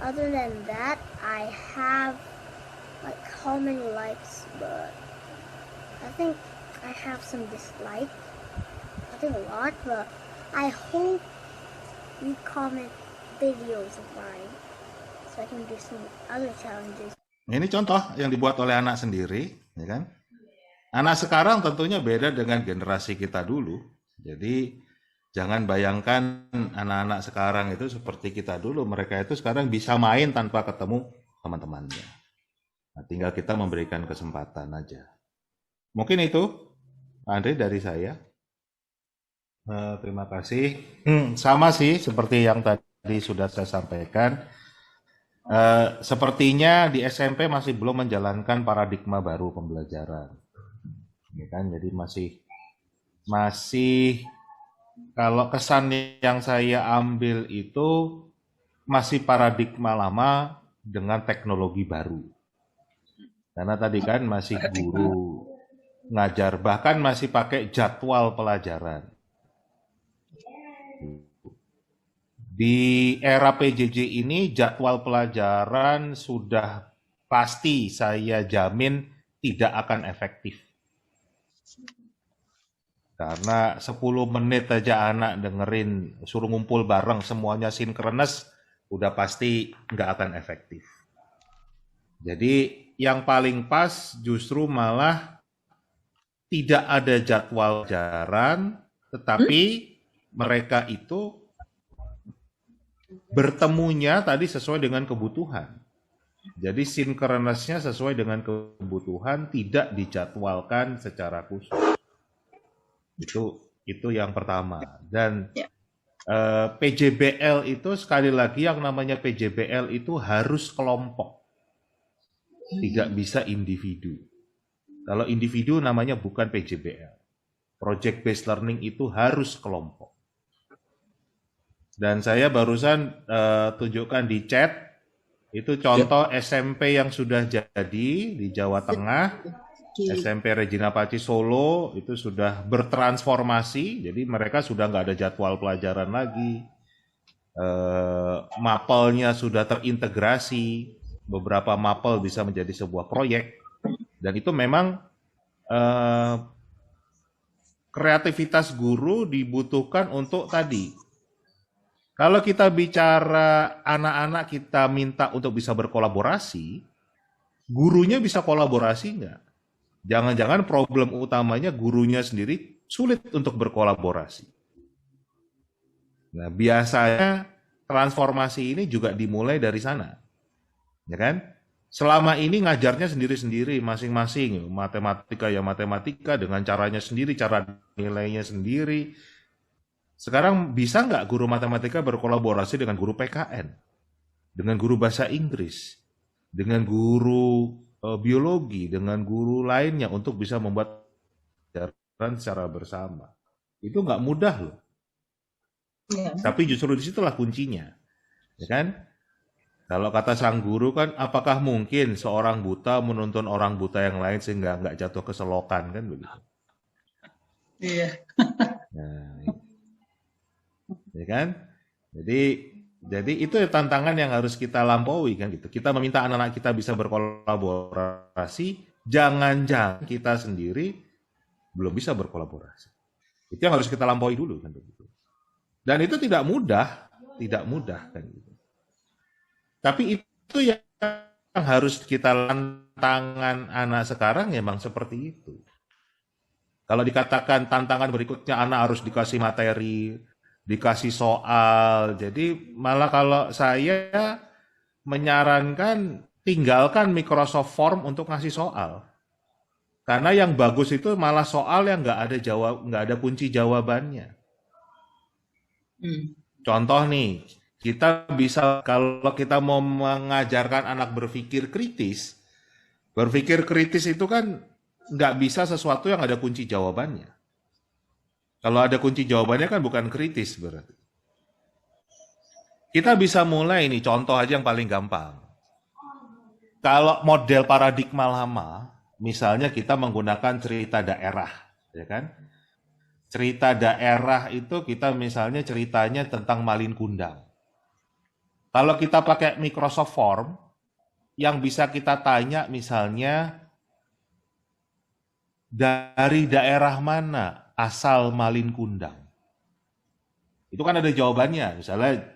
Other than that, I have like how many likes, but I think I have some dislike. I think a lot, but I hope you comment videos of mine so I can do some other challenges. Ini contoh yang dibuat oleh anak sendiri, ya kan? Anak sekarang tentunya beda dengan generasi kita dulu. Jadi jangan bayangkan anak-anak sekarang itu seperti kita dulu. Mereka itu sekarang bisa main tanpa ketemu teman-temannya. Nah, tinggal kita memberikan kesempatan aja. Mungkin itu, Pak Andre, dari saya. Terima kasih. Sama sih seperti yang tadi sudah saya sampaikan. Sepertinya di SMP masih belum menjalankan paradigma baru pembelajaran. Ya kan? Jadi masih kalau kesan yang saya ambil itu masih paradigma lama dengan teknologi baru. Karena tadi kan masih guru ngajar, bahkan masih pakai jadwal pelajaran. Di era PJJ ini jadwal pelajaran sudah pasti saya jamin tidak akan efektif. Karena 10 menit aja anak dengerin, suruh ngumpul bareng semuanya sinkronis, udah pasti nggak akan efektif. Jadi yang paling pas justru malah tidak ada jadwal pelajaran, tetapi mereka itu bertemunya tadi sesuai dengan kebutuhan. Jadi sinkronisnya sesuai dengan kebutuhan, tidak dijadwalkan secara khusus. Itu yang pertama. Dan PJBL itu sekali lagi yang namanya PJBL itu harus kelompok. Tidak bisa individu. Kalau individu namanya bukan PJBL. Project based learning itu harus kelompok. Dan saya barusan tunjukkan di chat, itu contoh SMP yang sudah jadi di Jawa Tengah, SMP Regina Paci Solo, itu sudah bertransformasi, jadi mereka sudah nggak ada jadwal pelajaran lagi, mapelnya sudah terintegrasi, beberapa mapel bisa menjadi sebuah proyek, dan itu memang kreativitas guru dibutuhkan untuk tadi. Kalau kita bicara anak-anak kita minta untuk bisa berkolaborasi, gurunya bisa kolaborasi nggak? Jangan-jangan problem utamanya gurunya sendiri sulit untuk berkolaborasi. Nah, biasanya transformasi ini juga dimulai dari sana. Ya kan? Selama ini ngajarnya sendiri-sendiri, masing-masing. Matematika ya matematika, dengan caranya sendiri, cara nilainya sendiri. Sekarang bisa nggak guru matematika berkolaborasi dengan guru PKN, dengan guru bahasa Inggris, dengan guru biologi, dengan guru lainnya untuk bisa membuat pelajaran secara bersama? Itu nggak mudah loh. Ya. Tapi justru disitulah kuncinya, ya kan? Kalau kata sang guru kan, apakah mungkin seorang buta menuntun orang buta yang lain sehingga nggak jatuh ke selokan, kan begitu? Iya. Nah, ya kan? Jadi itu tantangan yang harus kita lampaui kan gitu. Kita meminta anak-anak kita bisa berkolaborasi, jangan-jangan kita sendiri belum bisa berkolaborasi. Itu yang harus kita lampaui dulu kan begitu. Dan itu tidak mudah kan gitu. Tapi itu yang harus kita tantangan anak sekarang memang seperti itu. Kalau dikatakan tantangan berikutnya anak harus dikasih materi, dikasih soal. Jadi malah kalau saya menyarankan tinggalkan Microsoft Form untuk ngasih soal. Karena yang bagus itu malah soal yang nggak ada kunci jawabannya. Contoh nih, kita bisa kalau kita mau mengajarkan anak berpikir kritis itu kan nggak bisa sesuatu yang ada kunci jawabannya. Kalau ada kunci jawabannya kan bukan kritis berarti. Kita bisa mulai nih, contoh aja yang paling gampang. Kalau model paradigma lama, misalnya kita menggunakan cerita daerah, ya kan? Cerita daerah itu kita misalnya ceritanya tentang Malin Kundang. Kalau kita pakai Microsoft Form, yang bisa kita tanya misalnya dari daerah mana asal Malin Kundang. Itu kan ada jawabannya, misalnya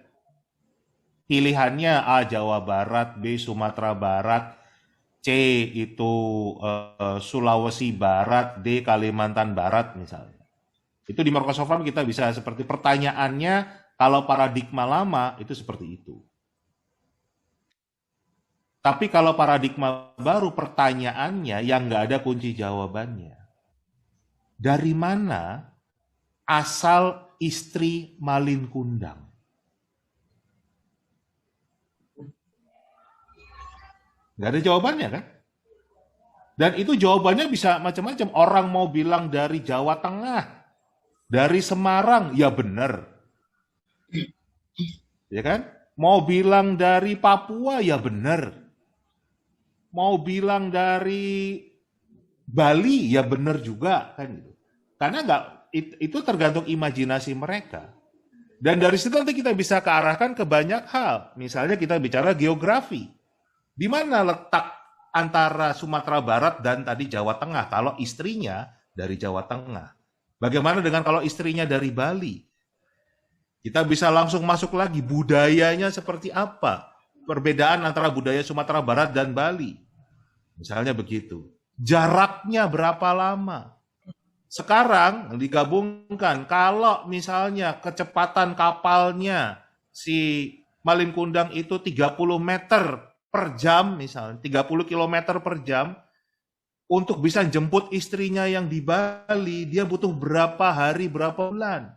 pilihannya A Jawa Barat, B Sumatera Barat, C itu Sulawesi Barat, D Kalimantan Barat misalnya. Itu di Microsoft Form kita bisa seperti pertanyaannya, kalau paradigma lama itu seperti itu. Tapi kalau paradigma baru pertanyaannya yang nggak ada kunci jawabannya. Dari mana asal istri Malin Kundang? Nggak ada jawabannya kan? Dan itu jawabannya bisa macam-macam. Orang mau bilang dari Jawa Tengah, dari Semarang, ya benar. Ya kan? Mau bilang dari Papua, ya benar. Mau bilang dari Bali, ya benar juga kan? Karena itu tergantung imajinasi mereka. Dan dari situ nanti kita bisa kearahkan ke banyak hal. Misalnya kita bicara geografi. Di mana letak antara Sumatera Barat dan tadi Jawa Tengah kalau istrinya dari Jawa Tengah? Bagaimana dengan kalau istrinya dari Bali? Kita bisa langsung masuk lagi, budayanya seperti apa? Perbedaan antara budaya Sumatera Barat dan Bali. Misalnya begitu. Jaraknya berapa lama? Sekarang digabungkan, kalau misalnya kecepatan kapalnya si Malin Kundang itu 30 meter per jam, misalnya 30 kilometer per jam, untuk bisa jemput istrinya yang di Bali, dia butuh berapa hari, berapa bulan.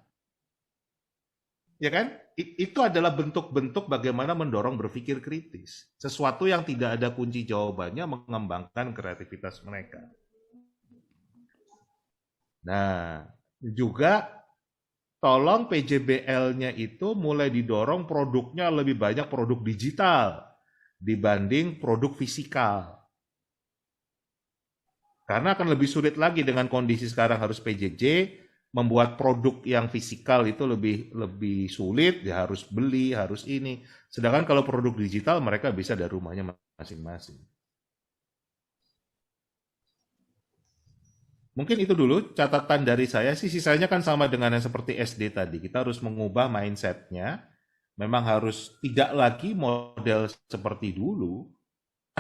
Ya kan? Itu adalah bentuk-bentuk bagaimana mendorong berpikir kritis. Sesuatu yang tidak ada kunci jawabannya mengembangkan kreativitas mereka. Nah, juga tolong PJBL-nya itu mulai didorong produknya lebih banyak produk digital dibanding produk fisikal. Karena akan lebih sulit lagi dengan kondisi sekarang harus PJJ, membuat produk yang fisikal itu lebih sulit, ya harus beli, harus ini. Sedangkan kalau produk digital mereka bisa dari rumahnya masing-masing. Mungkin itu dulu catatan dari saya sih, sisanya kan sama dengan yang seperti SD tadi. Kita harus mengubah mindset-nya, memang harus tidak lagi model seperti dulu.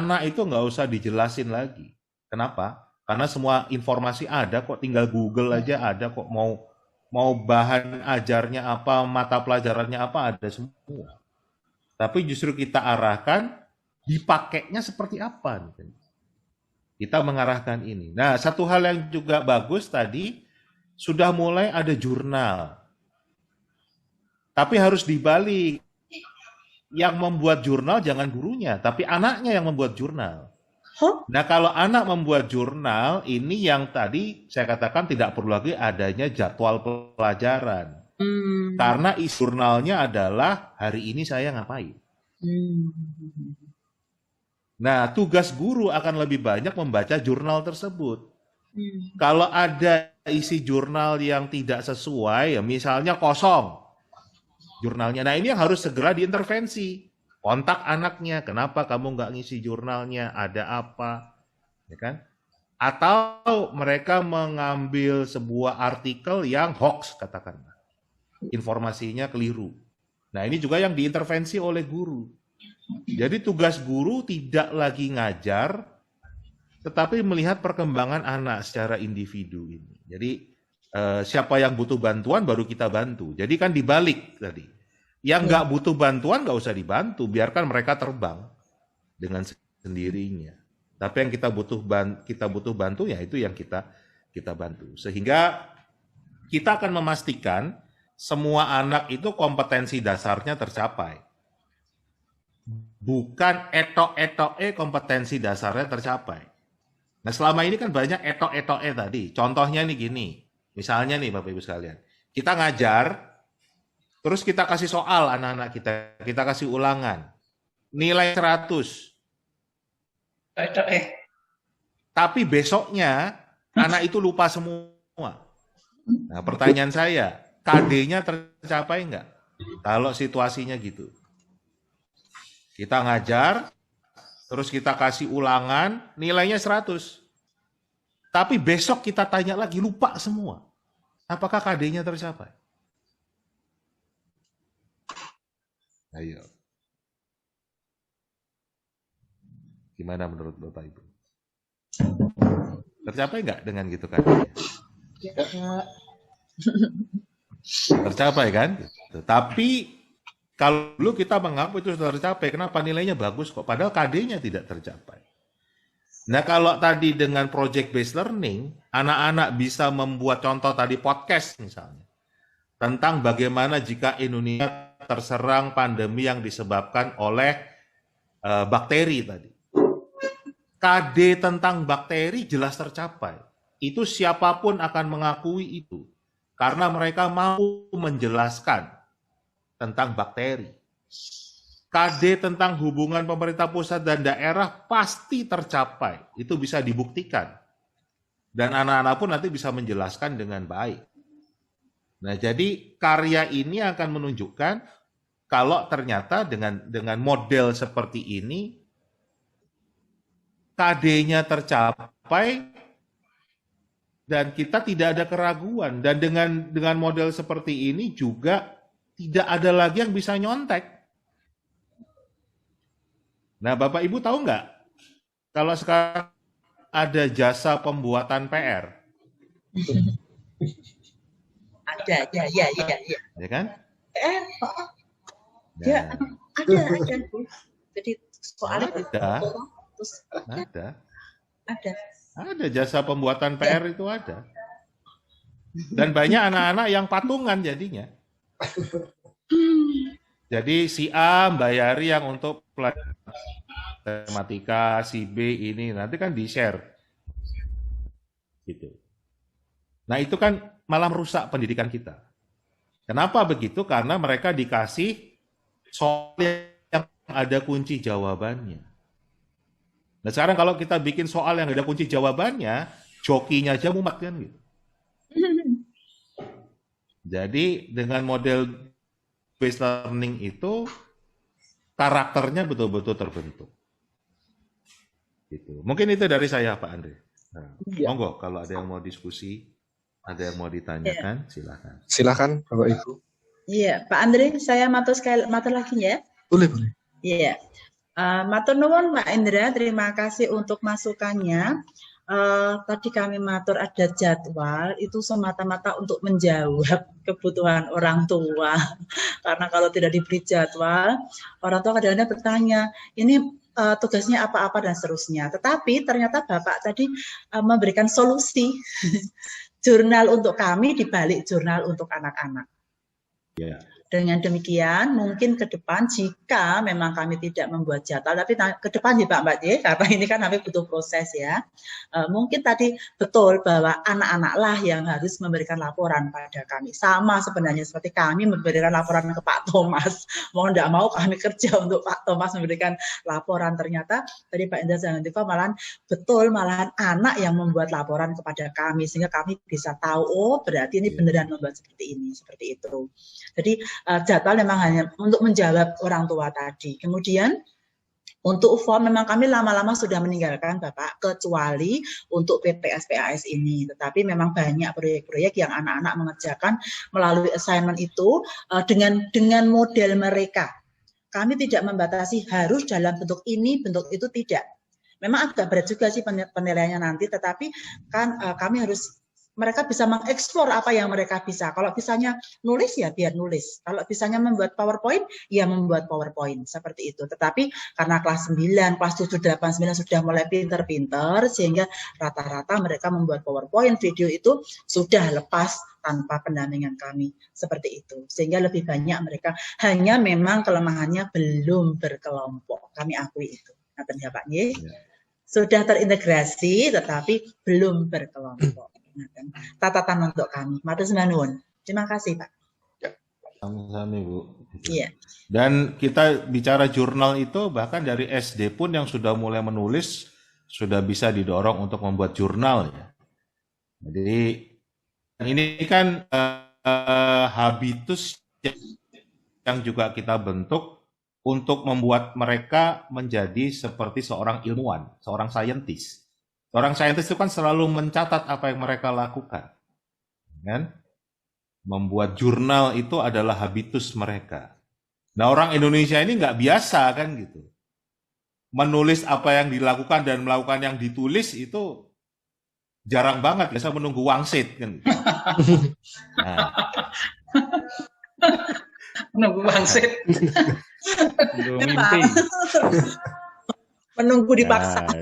Anak itu nggak usah dijelasin lagi. Kenapa? Karena semua informasi ada kok, tinggal Google aja ada kok, mau bahan ajarnya apa, mata pelajarannya apa, ada semua. Tapi justru kita arahkan dipakainya seperti apa. Kita mengarahkan ini. Nah, satu hal yang juga bagus tadi, sudah mulai ada jurnal. Tapi harus dibalik. Yang membuat jurnal jangan gurunya, tapi anaknya yang membuat jurnal. Nah, kalau anak membuat jurnal, ini yang tadi saya katakan tidak perlu lagi adanya jadwal pelajaran. Karena isi jurnalnya adalah hari ini saya ngapain. Nah, tugas guru akan lebih banyak membaca jurnal tersebut. Kalau ada isi jurnal yang tidak sesuai, ya misalnya kosong jurnalnya. Nah, ini yang harus segera diintervensi. Kontak anaknya, kenapa kamu nggak ngisi jurnalnya, ada apa, ya kan? Atau mereka mengambil sebuah artikel yang hoax, katakanlah. Informasinya keliru. Nah, ini juga yang diintervensi oleh guru. Jadi tugas guru tidak lagi ngajar, tetapi melihat perkembangan anak secara individu ini. Jadi siapa yang butuh bantuan baru kita bantu. Jadi kan dibalik tadi. Yang nggak butuh bantuan nggak usah dibantu, biarkan mereka terbang dengan sendirinya. Tapi yang kita butuh bantu ya itu yang kita bantu. Sehingga kita akan memastikan semua anak itu kompetensi dasarnya tercapai. Bukan etok-etok kompetensi dasarnya tercapai. Nah, selama ini kan banyak etok-etok tadi. Contohnya nih gini. Misalnya nih Bapak Ibu sekalian, kita ngajar, terus kita kasih soal anak-anak kita kasih ulangan. Nilai 100. Tapi besoknya anak itu lupa semua. Nah, pertanyaan saya, KD-nya tercapai nggak? Kalau situasinya gitu. Kita ngajar, terus kita kasih ulangan, nilainya 100. Tapi besok kita tanya lagi, lupa semua. Apakah KD-nya tercapai? Ayo. Gimana menurut Bapak Ibu? Tercapai nggak dengan gitu KD-nya? Tercapai kan? Tapi kalau dulu kita mengaku itu sudah tercapai, kenapa nilainya bagus kok? Padahal KD-nya tidak tercapai. Nah kalau tadi dengan project based learning, anak-anak bisa membuat contoh tadi podcast misalnya. Tentang bagaimana jika Indonesia terserang pandemi yang disebabkan oleh bakteri tadi. KD tentang bakteri jelas tercapai. Itu siapapun akan mengakui itu. Karena mereka mau menjelaskan tentang bakteri. KD tentang hubungan pemerintah pusat dan daerah pasti tercapai. Itu bisa dibuktikan. Dan anak-anak pun nanti bisa menjelaskan dengan baik. Nah, jadi karya ini akan menunjukkan kalau ternyata dengan model seperti ini, KD-nya tercapai, dan kita tidak ada keraguan. Dan dengan model seperti ini juga tidak ada lagi yang bisa nyontek. Nah, Bapak Ibu tahu nggak? Kalau sekarang ada jasa pembuatan PR. Ada, ya. Ya kan? Ya, ada. Jadi soalnya ada jasa pembuatan PR itu ada. Dan banyak anak-anak yang patungan jadinya. Jadi si A bayari yang untuk pelajaran matematika, si B ini nanti kan di-share. Gitu. Nah, itu kan malah merusak pendidikan kita. Kenapa begitu? Karena mereka dikasih soal yang ada kunci jawabannya. Nah sekarang kalau kita bikin soal yang ada kunci jawabannya, jokinya aja mumet kan gitu. Jadi dengan model based learning itu karakternya betul-betul terbentuk. Gitu. Mungkin itu dari saya Pak Andre. Nah, monggo kalau ada yang mau diskusi, ada yang mau ditanyakan, silakan. Silakan Bapak Ibu. Iya, Pak Andre, saya matur lagi ya. Boleh. Iya. Matur nuwun Pak Indra, terima kasih untuk masukannya. Tadi kami matur ada jadwal, itu semata-mata untuk menjawab kebutuhan orang tua. Karena kalau tidak diberi jadwal, orang tua kadang-kadang bertanya, ini tugasnya apa-apa dan seterusnya. Tetapi ternyata Bapak tadi memberikan solusi. Jurnal untuk kami dibalik jurnal untuk anak-anak. Yeah. Dengan demikian, mungkin ke depan jika memang kami tidak membuat jadwal, tapi ke depan ya Pak Mbak J, karena ini kan kami butuh proses ya. Mungkin tadi betul bahwa anak-anak lah yang harus memberikan laporan pada kami. Sama sebenarnya seperti kami memberikan laporan ke Pak Thomas. Mau tidak mau kami kerja untuk Pak Thomas memberikan laporan. Ternyata tadi Pak Indra Zangantika malahan anak yang membuat laporan kepada kami, sehingga kami bisa tahu, oh berarti ini beneran membuat seperti ini, seperti itu. Jadi jadwal memang hanya untuk menjawab orang tua tadi. Kemudian untuk form memang kami lama-lama sudah meninggalkan Bapak, kecuali untuk PPS PAS ini. Tetapi memang banyak proyek-proyek yang anak-anak mengerjakan melalui assignment itu dengan model mereka. Kami tidak membatasi harus dalam bentuk ini, bentuk itu tidak. Memang agak berat juga sih penilaiannya nanti, tetapi kan kami harus mereka bisa mengeksplor apa yang mereka bisa. Kalau bisanya nulis ya biar nulis. Kalau bisanya membuat PowerPoint, ya membuat PowerPoint. Seperti itu. Tetapi karena kelas 9, kelas 7, 8, 9 sudah mulai pinter-pinter, sehingga rata-rata mereka membuat PowerPoint, video itu sudah lepas tanpa pendampingan kami. Seperti itu. Sehingga lebih banyak mereka, hanya memang kelemahannya belum berkelompok. Kami akui itu. Nah, Pak Y. Sudah terintegrasi, tetapi belum berkelompok. Catatan untuk kami. Matur nuwun. Terima kasih, Pak. Sama-sama, Bu. Iya. Dan kita bicara jurnal itu bahkan dari SD pun yang sudah mulai menulis sudah bisa didorong untuk membuat jurnal ya. Jadi ini kan habitus yang juga kita bentuk untuk membuat mereka menjadi seperti seorang ilmuwan, seorang saintis. Seorang saintis itu kan selalu mencatat apa yang mereka lakukan. Kan? Membuat jurnal itu adalah habitus mereka. Nah, orang Indonesia ini nggak biasa kan gitu. Menulis apa yang dilakukan dan melakukan yang ditulis itu jarang banget, biasa menunggu wangsit kan. Nah. Menunggu wangsit. Menunggu mimpi. Menunggu dipaksa. Nah,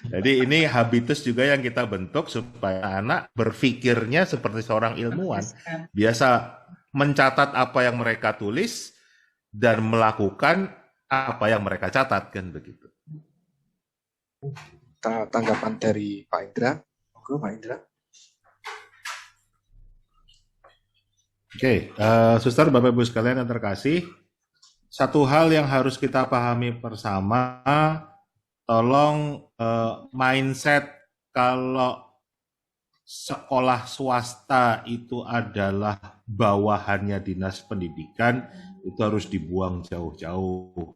jadi ini habitus juga yang kita bentuk supaya anak berpikirnya seperti seorang ilmuwan. Biasa mencatat apa yang mereka tulis dan melakukan apa yang mereka catat kan begitu. Tanggapan dari Pak Indra. Oke, Pak Indra. Oke, Suster, Bapak Ibu sekalian yang terkasih, satu hal yang harus kita pahami bersama, tolong mindset kalau sekolah swasta itu adalah bawahannya dinas pendidikan, itu harus dibuang jauh-jauh.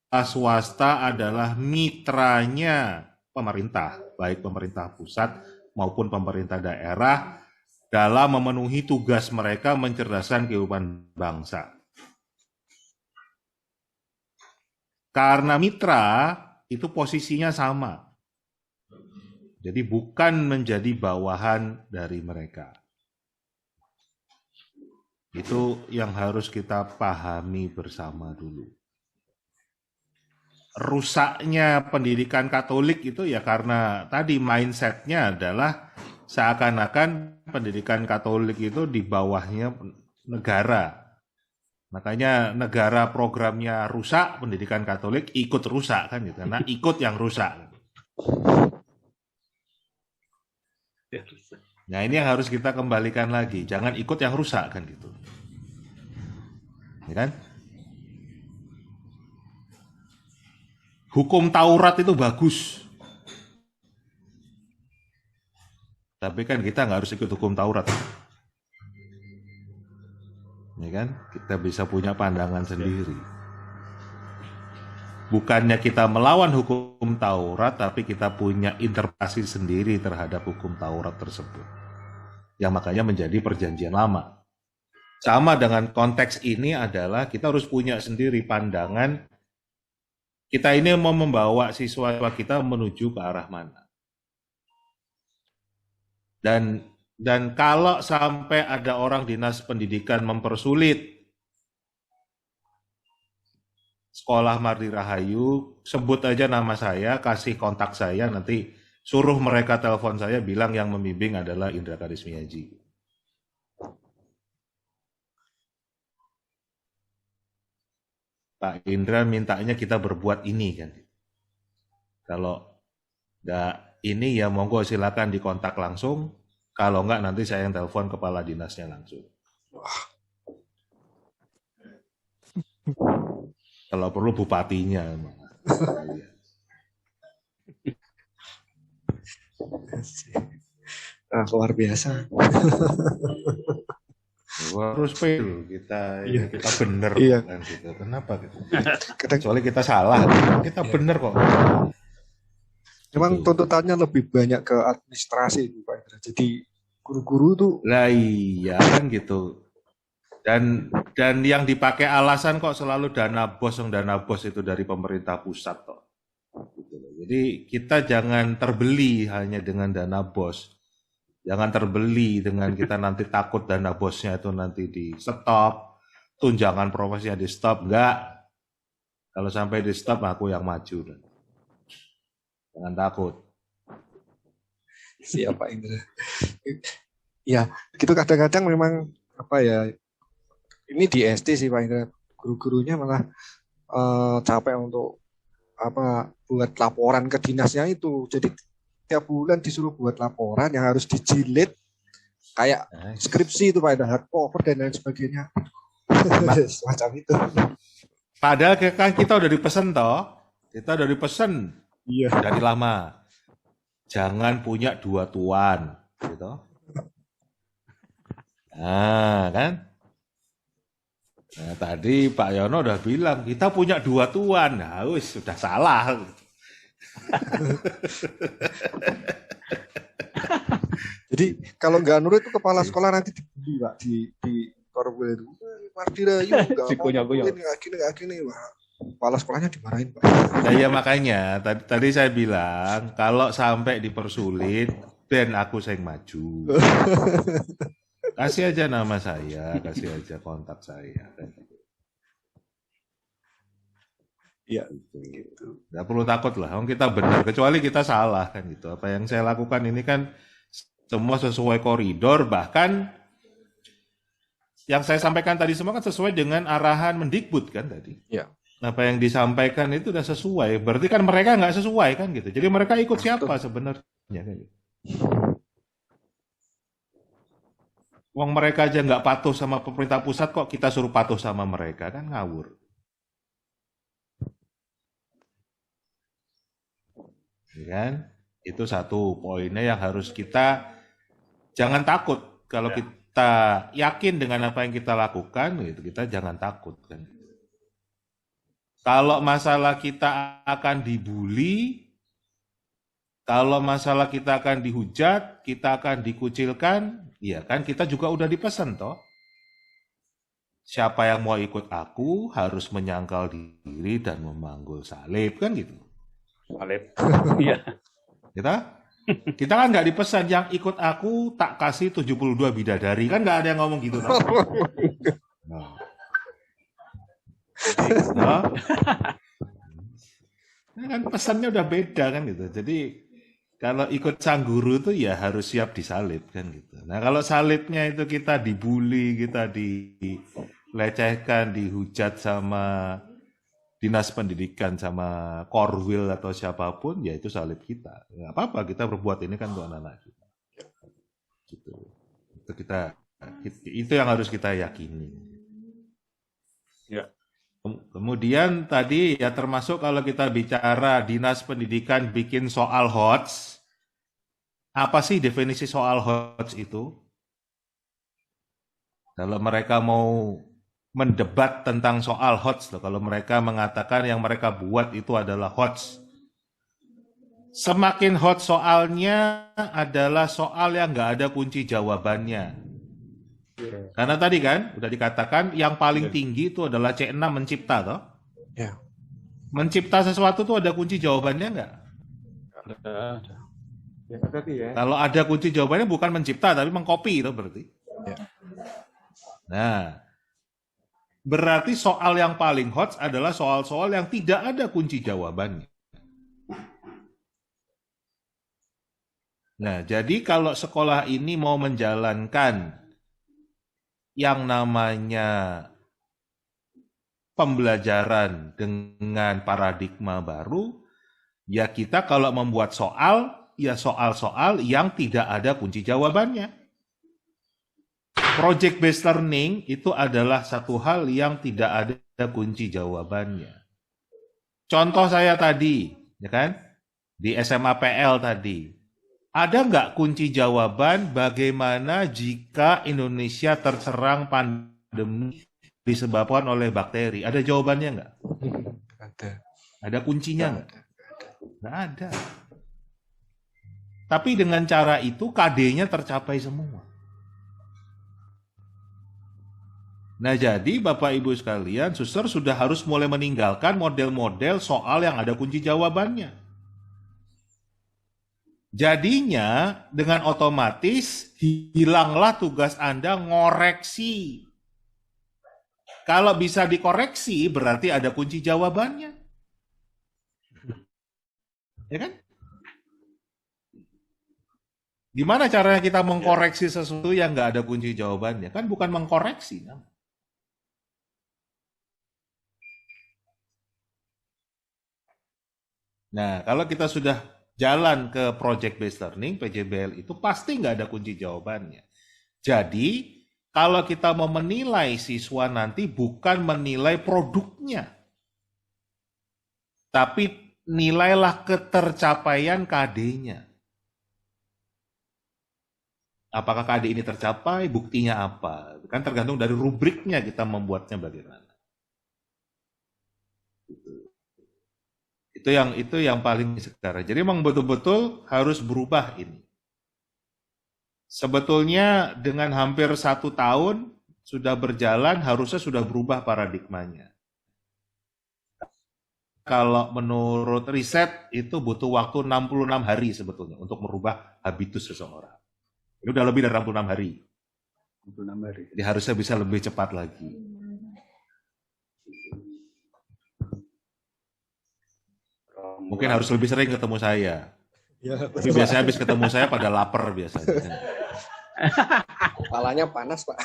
Swasta adalah mitranya pemerintah, baik pemerintah pusat maupun pemerintah daerah, dalam memenuhi tugas mereka mencerdaskan kehidupan bangsa. Karena mitra itu posisinya sama. Jadi bukan menjadi bawahan dari mereka. Itu yang harus kita pahami bersama dulu. Rusaknya pendidikan Katolik itu ya karena tadi mindset-nya adalah seakan-akan pendidikan Katolik itu di bawahnya negara. Makanya negara programnya rusak, pendidikan Katolik ikut rusak kan gitu. Karena ikut yang rusak. Nah, ini yang harus kita kembalikan lagi. Jangan ikut yang rusak kan gitu. Ya kan? Hukum Taurat itu bagus. Tapi kan kita nggak harus ikut hukum Taurat. Ya kan? Kita bisa punya pandangan sendiri. Bukannya kita melawan hukum Taurat, tapi kita punya interpretasi sendiri terhadap hukum Taurat tersebut. Yang makanya menjadi perjanjian lama. Sama dengan konteks ini adalah kita harus punya sendiri pandangan. Kita ini mau membawa siswa kita menuju ke arah mana. Dan kalau sampai ada orang dinas pendidikan mempersulit sekolah Mardi Rahayu, sebut aja nama saya, kasih kontak saya, nanti suruh mereka telepon saya, bilang yang membimbing adalah Indra Karismiaji. Pak Indra mintanya kita berbuat ini kan. Kalau nggak ini ya monggo silakan dikontak langsung. Kalau nggak nanti saya yang telepon kepala dinasnya langsung. Kalau perlu bupatinya. Luar biasa. Harus fail kita bener iya. Kan gitu. Kenapa gitu? Kecuali kita salah, kita bener kok. Memang tuntutannya lebih banyak ke administrasi Pak Indra. Jadi guru-guru tuh lah iya kan gitu. Dan yang dipakai alasan kok selalu dana bos itu dari pemerintah pusat kok. Gitu. Jadi kita jangan terbeli hanya dengan dana bos. Jangan terbeli dengan kita nanti takut dana bosnya itu nanti di stop, tunjangan profesinya di stop, enggak. Kalau sampai di stop aku yang maju. Jangan takut. Siap Pak Indra. Ya, gitu kadang-kadang memang apa ya, ini di SD sih Pak Indra, guru-gurunya malah capek untuk apa buat laporan ke dinasnya itu. Jadi tiap bulan disuruh buat laporan yang harus dijilid kayak skripsi itu Pak Indra, hardcover dan lain sebagainya. Semacam itu. Padahal kan kita udah dipesan toh, kita udah dipesan. Iya. Dari lama. jangan punya dua tuan, gitu. Nah, kan? Nah, tadi Pak Yono udah bilang kita punya dua tuan. Nah, sudah salah. Jadi kalau nggak nurut itu kepala sekolah nanti dibully Pak di korwil itu. Mardirayu nggak mau nggak gini. Wah, kepala sekolahnya dimarahin Pak. Nah, ya makanya tadi saya bilang kalau sampai dipersulit, ben aku yang maju. Kasih aja nama saya, kasih aja kontak saya. Iya, gitu. Nggak perlu takut lah, kita benar, kecuali kita salah kan gitu. Apa yang saya lakukan ini kan semua sesuai koridor, bahkan yang saya sampaikan tadi semua kan sesuai dengan arahan Mendikbud kan tadi. Ya. Apa yang disampaikan itu udah sesuai, berarti kan mereka nggak sesuai kan gitu. Jadi mereka ikut siapa sebenarnya kan gitu. Wong mereka aja nggak patuh sama pemerintah pusat, kok kita suruh patuh sama mereka, kan ngawur. Ya kan? Itu satu poinnya yang harus kita jangan takut. Kalau kita yakin dengan apa yang kita lakukan, gitu, kita jangan takut. Kan? Kalau masalah kita akan dibully, kalau masalah kita akan dihujat, kita akan dikucilkan, iya kan kita juga udah dipesan toh. Siapa yang mau ikut aku harus menyangkal diri dan memanggul salib kan gitu. Salib. Iya. Kita kan nggak dipesan yang ikut aku tak kasih 72 bidadari kan nggak ada yang ngomong gitu toh. Nah, kan pesannya udah beda kan gitu. Jadi kalau ikut sang guru itu ya harus siap disalib kan gitu. Nah kalau salibnya itu kita dibully, kita dilecehkan, dihujat sama dinas pendidikan, sama korwil atau siapapun, ya itu salib kita. Nggak apa-apa, kita berbuat ini kan untuk anak-anak kita. Gitu. Itu yang harus kita yakini. Ya. Kemudian tadi ya termasuk kalau kita bicara dinas pendidikan bikin soal HOTS, apa sih definisi soal HOTS itu? Kalau mereka mau mendebat tentang soal HOTS, kalau mereka mengatakan yang mereka buat itu adalah HOTS, semakin hot soalnya adalah soal yang nggak ada kunci jawabannya. Karena tadi kan udah dikatakan yang paling tinggi itu adalah C6 mencipta toh. Ya. Mencipta sesuatu tuh ada kunci jawabannya nggak? Ada. Ya, berarti ya. Kalau ada kunci jawabannya bukan mencipta tapi mengcopy itu berarti. Ya. Nah, berarti soal yang paling hot adalah soal-soal yang tidak ada kunci jawabannya. Nah, jadi kalau sekolah ini mau menjalankan yang namanya pembelajaran dengan paradigma baru, ya kita kalau membuat soal, ya soal-soal yang tidak ada kunci jawabannya. Project based learning itu adalah satu hal yang tidak ada kunci jawabannya. Contoh saya tadi, ya kan, di SMA PL tadi. Ada nggak kunci jawaban bagaimana jika Indonesia terserang pandemi disebabkan oleh bakteri? Ada jawabannya nggak? Ada. Ada kuncinya nggak? Nggak ada. Tapi dengan cara itu KD-nya tercapai semua. Nah jadi Bapak Ibu sekalian, suster sudah harus mulai meninggalkan model-model soal yang ada kunci jawabannya. Jadinya dengan otomatis hilanglah tugas Anda ngoreksi. Kalau bisa dikoreksi berarti ada kunci jawabannya. Ya kan? Gimana caranya kita mengkoreksi sesuatu yang nggak ada kunci jawabannya? Kan bukan mengkoreksi. Nah, kalau kita sudah jalan ke project based learning, PJBL itu pasti nggak ada kunci jawabannya. Jadi, kalau kita mau menilai siswa nanti bukan menilai produknya, tapi nilailah ketercapaian KD-nya. Apakah KD ini tercapai? Buktinya apa? Kan tergantung dari rubriknya kita membuatnya bagaimana. Itu yang paling sekarang. Jadi memang betul-betul harus berubah ini. Sebetulnya dengan hampir 1 tahun sudah berjalan, harusnya sudah berubah paradigmanya. Kalau menurut riset itu butuh waktu 66 hari sebetulnya untuk merubah habitus seseorang. Ini udah lebih dari 66 hari. 66 hari. Jadi harusnya bisa lebih cepat lagi. Mungkin harus lebih sering ketemu saya. Ya, Tapi biasanya habis ketemu saya pada lapar biasanya. Kepalanya panas, Pak.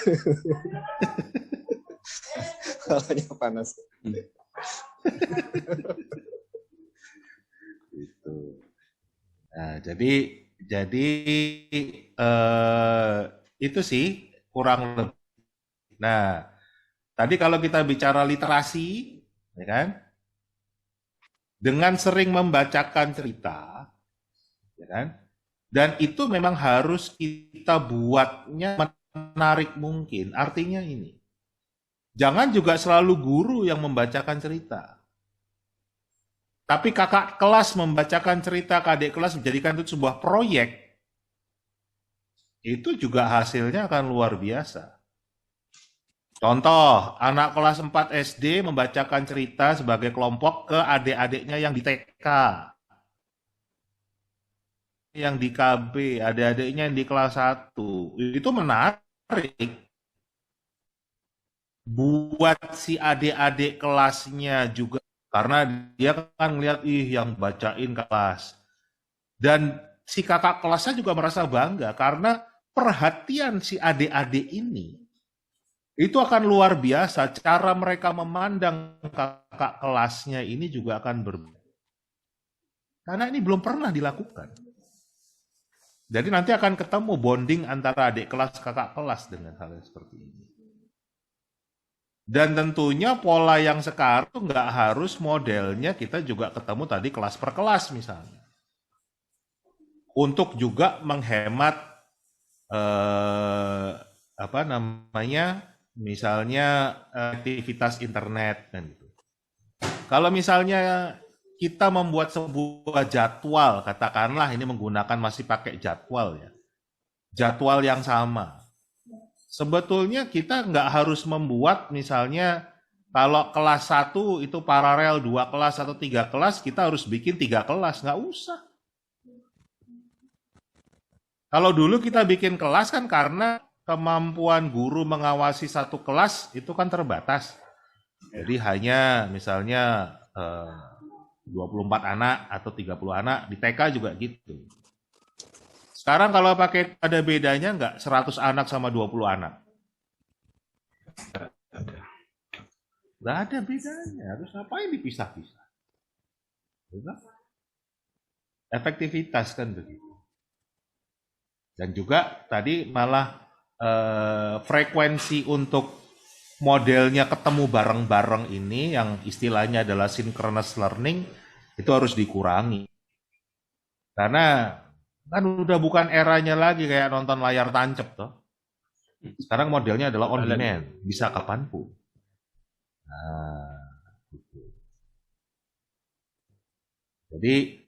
Kepalanya panas. Gitu. Nah, jadi itu sih kurang lebih. Nah, tadi kalau kita bicara literasi, ya kan? Dengan sering membacakan cerita, ya kan? Dan itu memang harus kita buatnya menarik mungkin. Artinya ini, jangan juga selalu guru yang membacakan cerita. Tapi kakak kelas membacakan cerita ke adik kelas, menjadikan itu sebuah proyek, itu juga hasilnya akan luar biasa. Contoh, anak kelas 4 SD membacakan cerita sebagai kelompok ke adik-adiknya yang di TK, yang di KB, adik-adiknya yang di kelas 1. Itu menarik. Buat si adik-adik kelasnya juga. Karena dia kan ngeliat, yang bacain kelas. Dan si kakak kelasnya juga merasa bangga karena perhatian si adik-adik ini itu akan luar biasa. Cara mereka memandang kakak kelasnya ini juga akan berbeda. Karena ini belum pernah dilakukan. Jadi nanti akan ketemu bonding antara adik kelas kakak kelas dengan hal yang seperti ini. Dan tentunya pola yang sekarang itu nggak harus modelnya kita juga ketemu tadi kelas per kelas misalnya. Untuk juga menghemat misalnya aktivitas internet kan gitu. Kalau misalnya kita membuat sebuah jadwal, katakanlah ini menggunakan masih pakai jadwal ya. Jadwal yang sama. Sebetulnya kita nggak harus membuat misalnya kalau kelas 1 itu paralel 2 kelas atau 3 kelas, kita harus bikin 3 kelas, nggak usah. Kalau dulu kita bikin kelas kan karena kemampuan guru mengawasi satu kelas itu kan terbatas. Jadi hanya misalnya 24 anak atau 30 anak, di TK juga gitu. Sekarang kalau pakai ada bedanya nggak 100 anak sama 20 anak? Nggak ada bedanya. Harus ngapain dipisah-pisah? Efektivitas kan begitu. Dan juga tadi malah frekuensi untuk modelnya ketemu bareng-bareng ini yang istilahnya adalah synchronous learning itu harus dikurangi. Karena kan udah bukan eranya lagi kayak nonton layar tancap toh. Sekarang modelnya adalah on demand, bisa kapanpun. Nah, gitu. Jadi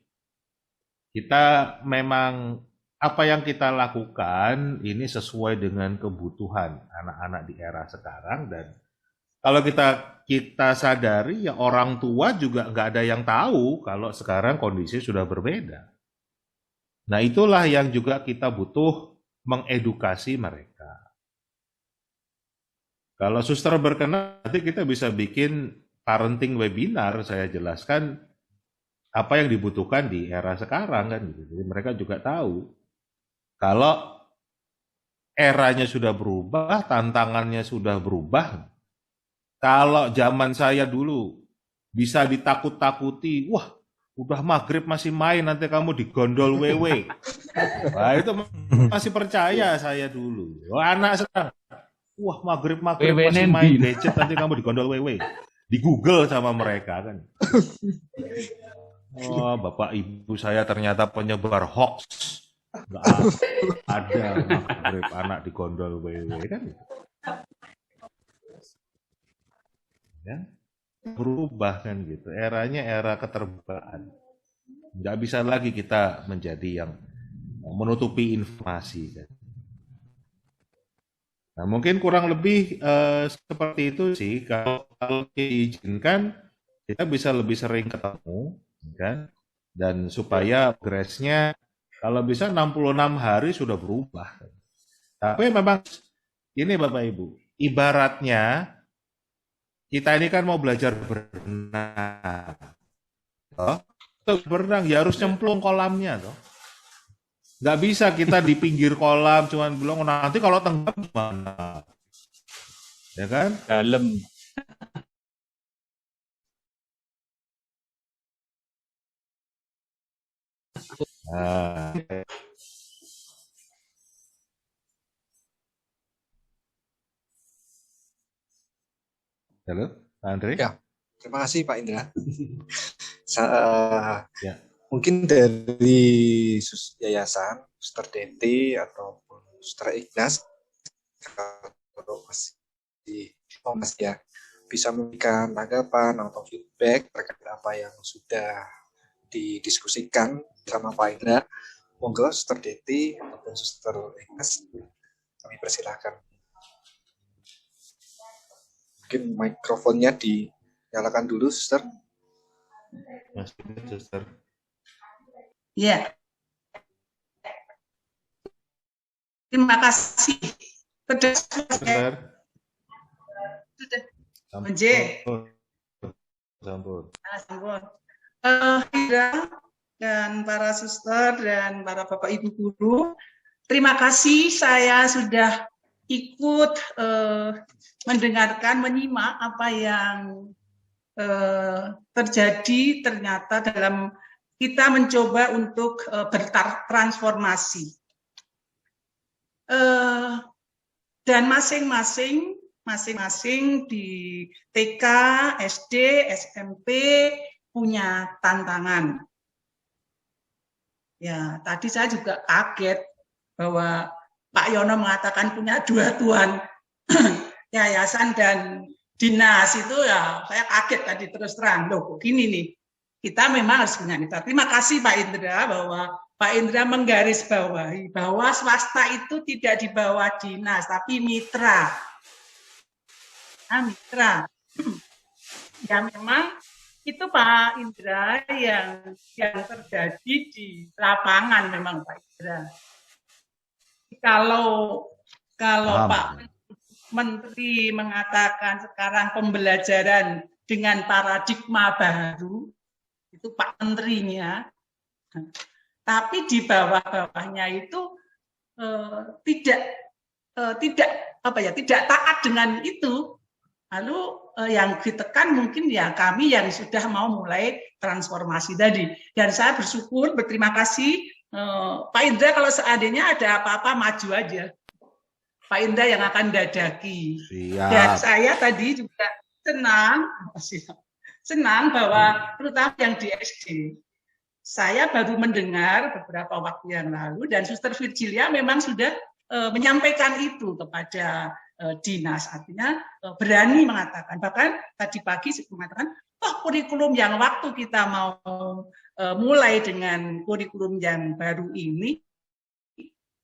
kita memang apa yang kita lakukan ini sesuai dengan kebutuhan anak-anak di era sekarang, dan kalau kita sadari ya orang tua juga nggak ada yang tahu kalau sekarang kondisi sudah berbeda. Nah itulah yang juga kita butuh mengedukasi mereka. Kalau suster berkenan, nanti kita bisa bikin parenting webinar, saya jelaskan apa yang dibutuhkan di era sekarang kan. Jadi mereka juga tahu kalau eranya sudah berubah, tantangannya sudah berubah. Kalau zaman saya dulu bisa ditakut-takuti, wah udah maghrib masih main, nanti kamu digondol wewe. Wah itu masih percaya saya dulu. Wah, anak sekarang, wah maghrib masih main gadget, nanti kamu digondol wewe. Di Google sama mereka kan. Oh bapak ibu saya ternyata penyebar hoax. Nggak ada maghrib anak digondol wewe kan gitu. Ya, berubah kan gitu. Eranya era keterbukaan. Nggak bisa lagi kita menjadi yang menutupi informasi kan. Nah, mungkin kurang lebih seperti itu sih. Kalau diizinkan, kita bisa lebih sering ketemu, kan? Dan supaya progresnya, kalau bisa 66 hari sudah berubah. Tapi memang ini Bapak Ibu, ibaratnya kita ini kan mau belajar berenang. Untuk berenang ya harus nyemplung kolamnya toh. Nggak bisa kita di pinggir kolam cuman bilang nanti kalau tenggelam gimana? Ya kan? Dalam. Nah. Halo, Pak Andre? Ya, terima kasih Pak Indra. Ya. Mungkin dari yayasan, Suster Denti ataupun Suster Ignas, kalau masih ya bisa memberikan tanggapan atau feedback terkait apa yang sudah didiskusikan sama Pak Indra. Monggo Suster Denti ataupun Suster Ignas, kami persilahkan. Mungkin mikrofonnya dinyalakan dulu, Suster. Suster. Ya. Terima kasih. Sudah. Sampun. Dan para suster dan para bapak ibu guru, terima kasih saya sudah ikut mendengarkan, menyimak apa yang terjadi ternyata dalam kita mencoba untuk bertransformasi. Dan masing-masing di TK, SD, SMP punya tantangan. Ya, tadi saya juga kaget bahwa Pak Yono mengatakan punya 2 tuan yayasan dan dinas itu ya saya kaget tadi terus terang loh gini nih kita memang harus punya mitra. Terima kasih Pak Indra bahwa Pak Indra menggarisbawahi bahwa swasta itu tidak di bawah dinas tapi mitra. Nah, mitra. Ya memang itu Pak Indra yang terjadi di lapangan memang Pak Indra. Kalau Pak Menteri mengatakan sekarang pembelajaran dengan paradigma baru, itu Pak Menterinya, tapi di bawah-bawahnya itu tidak taat dengan itu. Lalu yang ditekan mungkin ya kami yang sudah mau mulai transformasi tadi. Dan saya berterima kasih Pak Indra kalau seandainya ada apa-apa maju aja. Pak Indra yang akan dadaki. Siap. Dan saya tadi juga senang bahwa terutama yang di SD. Saya baru mendengar beberapa waktu yang lalu dan Suster Virgilia memang sudah menyampaikan itu kepada dinas. Artinya berani mengatakan. Bahkan tadi pagi mengatakan, kurikulum yang waktu kita mau mulai dengan kurikulum yang baru ini,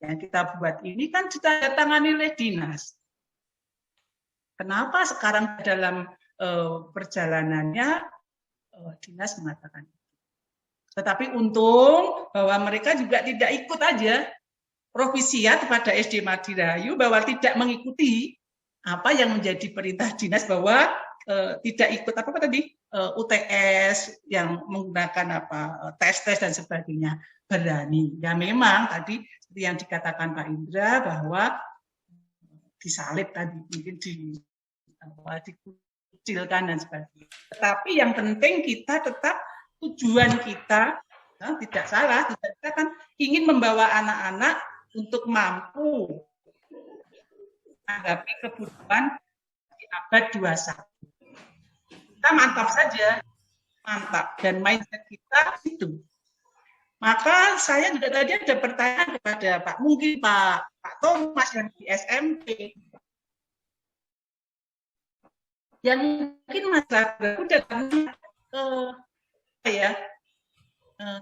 yang kita buat ini kan ditandatangani oleh dinas. Kenapa sekarang dalam perjalanannya dinas mengatakan itu? Tetapi untung bahwa mereka juga tidak ikut aja provisiat kepada SD Madirayu bahwa tidak mengikuti apa yang menjadi perintah dinas bahwa tidak ikut apa tadi UTS yang menggunakan tes dan sebagainya. Berani. Ya memang tadi seperti yang dikatakan Pak Indra bahwa disalib tadi mungkin dikucilkan dan sebagainya. Tetapi yang penting kita tetap tujuan kita tidak salah, kita kan ingin membawa anak-anak untuk mampu menghadapi kebutuhan di abad 21. Kita mantap saja, mantap dan mindset kita itu. Maka saya juga tadi ada pertanyaan kepada mungkin Pak Thomas yang di SMP, yang mungkin masyarakat udah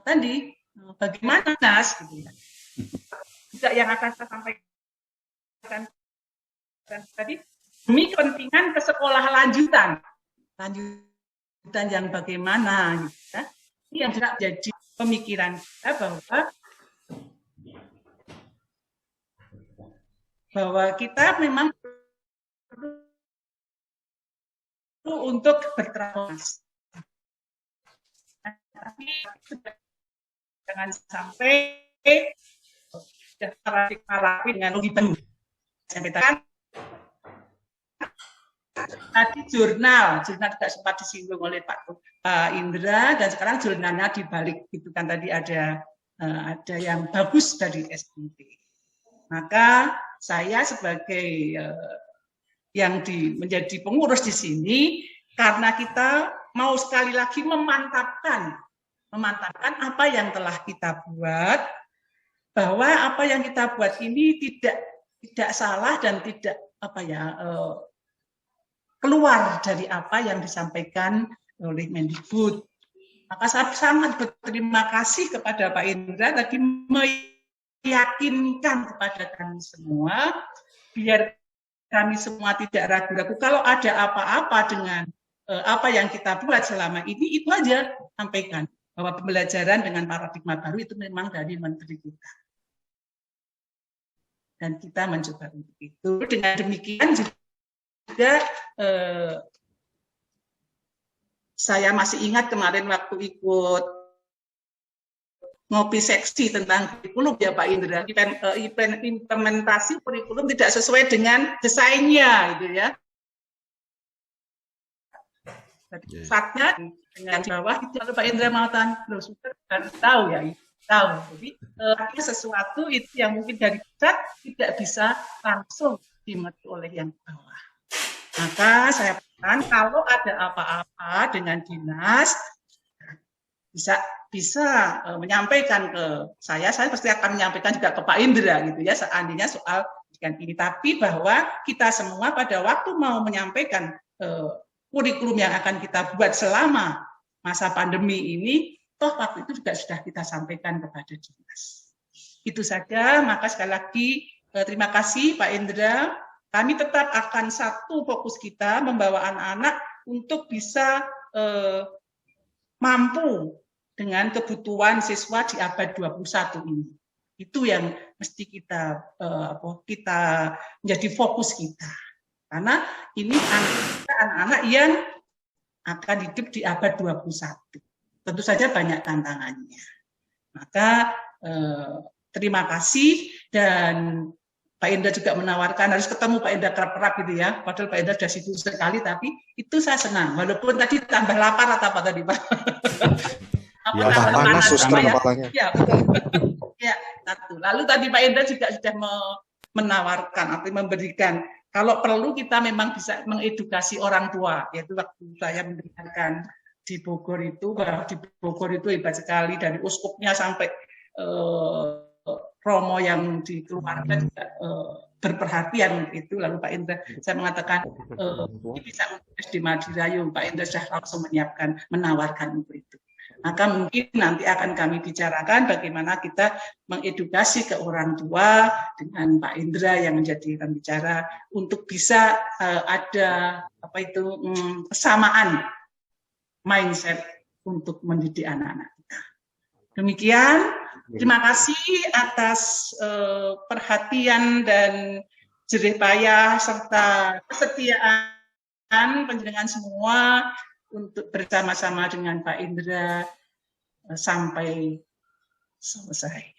tadi bagaimana Nas gitu ya. Juga yang akan saya sampaikan tadi demi kepentingan ke sekolah lanjutan yang bagaimana gitu ya. Ini yang juga jadi pemikiran kita bahwa kita memang perlu untuk bertransformasi. Tapi jangan sampai paradigma lain dengan logika baru. Yang kita kan tadi jurnal juga sempat disinggung oleh Pak Indra, dan sekarang jurnalnya dibalik gitu kan, tadi ada yang bagus dari SBT. Maka saya sebagai yang menjadi pengurus di sini, karena kita mau sekali lagi memantapkan apa yang telah kita buat, bahwa apa yang kita buat ini tidak salah dan tidak keluar dari apa yang disampaikan oleh Mendikbud. Maka saya sangat berterima kasih kepada Pak Indra tadi meyakinkan kepada kami semua, biar kami semua tidak ragu-ragu. Kalau ada apa-apa dengan apa yang kita buat selama ini, itu aja sampaikan. Bahwa pembelajaran dengan paradigma baru itu memang dari menteri kita. Dan kita mencoba untuk itu. Dengan demikian juga saya masih ingat kemarin waktu ikut ngopi seksi tentang kurikulum ya Pak Indra, implementasi kurikulum tidak sesuai dengan desainnya gitu ya. Saatnya dengan bawah itu Pak Indra mengatakan loh sudah tahu ya, tahu. Jadi sesuatu itu yang mungkin dari pusat tidak bisa langsung dimengerti oleh yang bawah. Maka saya katakan kalau ada apa-apa dengan dinas bisa menyampaikan ke saya pasti akan menyampaikan juga ke Pak Indra gitu ya, seandainya soal ini. Tapi bahwa kita semua pada waktu mau menyampaikan kurikulum yang akan kita buat selama masa pandemi ini, toh waktu itu juga sudah kita sampaikan kepada dinas. Itu saja, maka sekali lagi terima kasih Pak Indra. Kami tetap akan satu fokus kita membawa anak-anak untuk bisa mampu dengan kebutuhan siswa di abad 21 ini. Itu yang mesti kita menjadi fokus kita. Karena ini anak-anak yang akan hidup di abad 21. Tentu saja banyak tantangannya. Maka terima kasih, dan Pak Indra juga menawarkan harus ketemu Pak Indra kerap-kerap gitu ya. Padahal Pak Indra sudah sibuk sekali, tapi itu saya senang. Walaupun tadi tambah lapar atau apa tadi Pak? Panas suster kepalanya. Ya, ya, satu. Lalu tadi Pak Indra juga sudah menawarkan atau memberikan, kalau perlu kita memang bisa mengedukasi orang tua. Yaitu waktu saya mendengarkan di Bogor itu, bahwa di Bogor itu hebat sekali, dari uskupnya sampai promo yang dikeluarkan juga berperhatian itu. Lalu Pak Indra, saya mengatakan ini bisa di Madirayu, Pak Indra sudah langsung menyiapkan, menawarkan untuk itu. Maka mungkin nanti akan kami bicarakan bagaimana kita mengedukasi ke orang tua dengan Pak Indra yang menjadi pembicara untuk bisa ada kesamaan mindset untuk mendidik anak-anak kita. Demikian, terima kasih atas perhatian dan jerih payah serta kesetiaan panjenengan semua untuk bersama-sama dengan Pak Indra sampai selesai.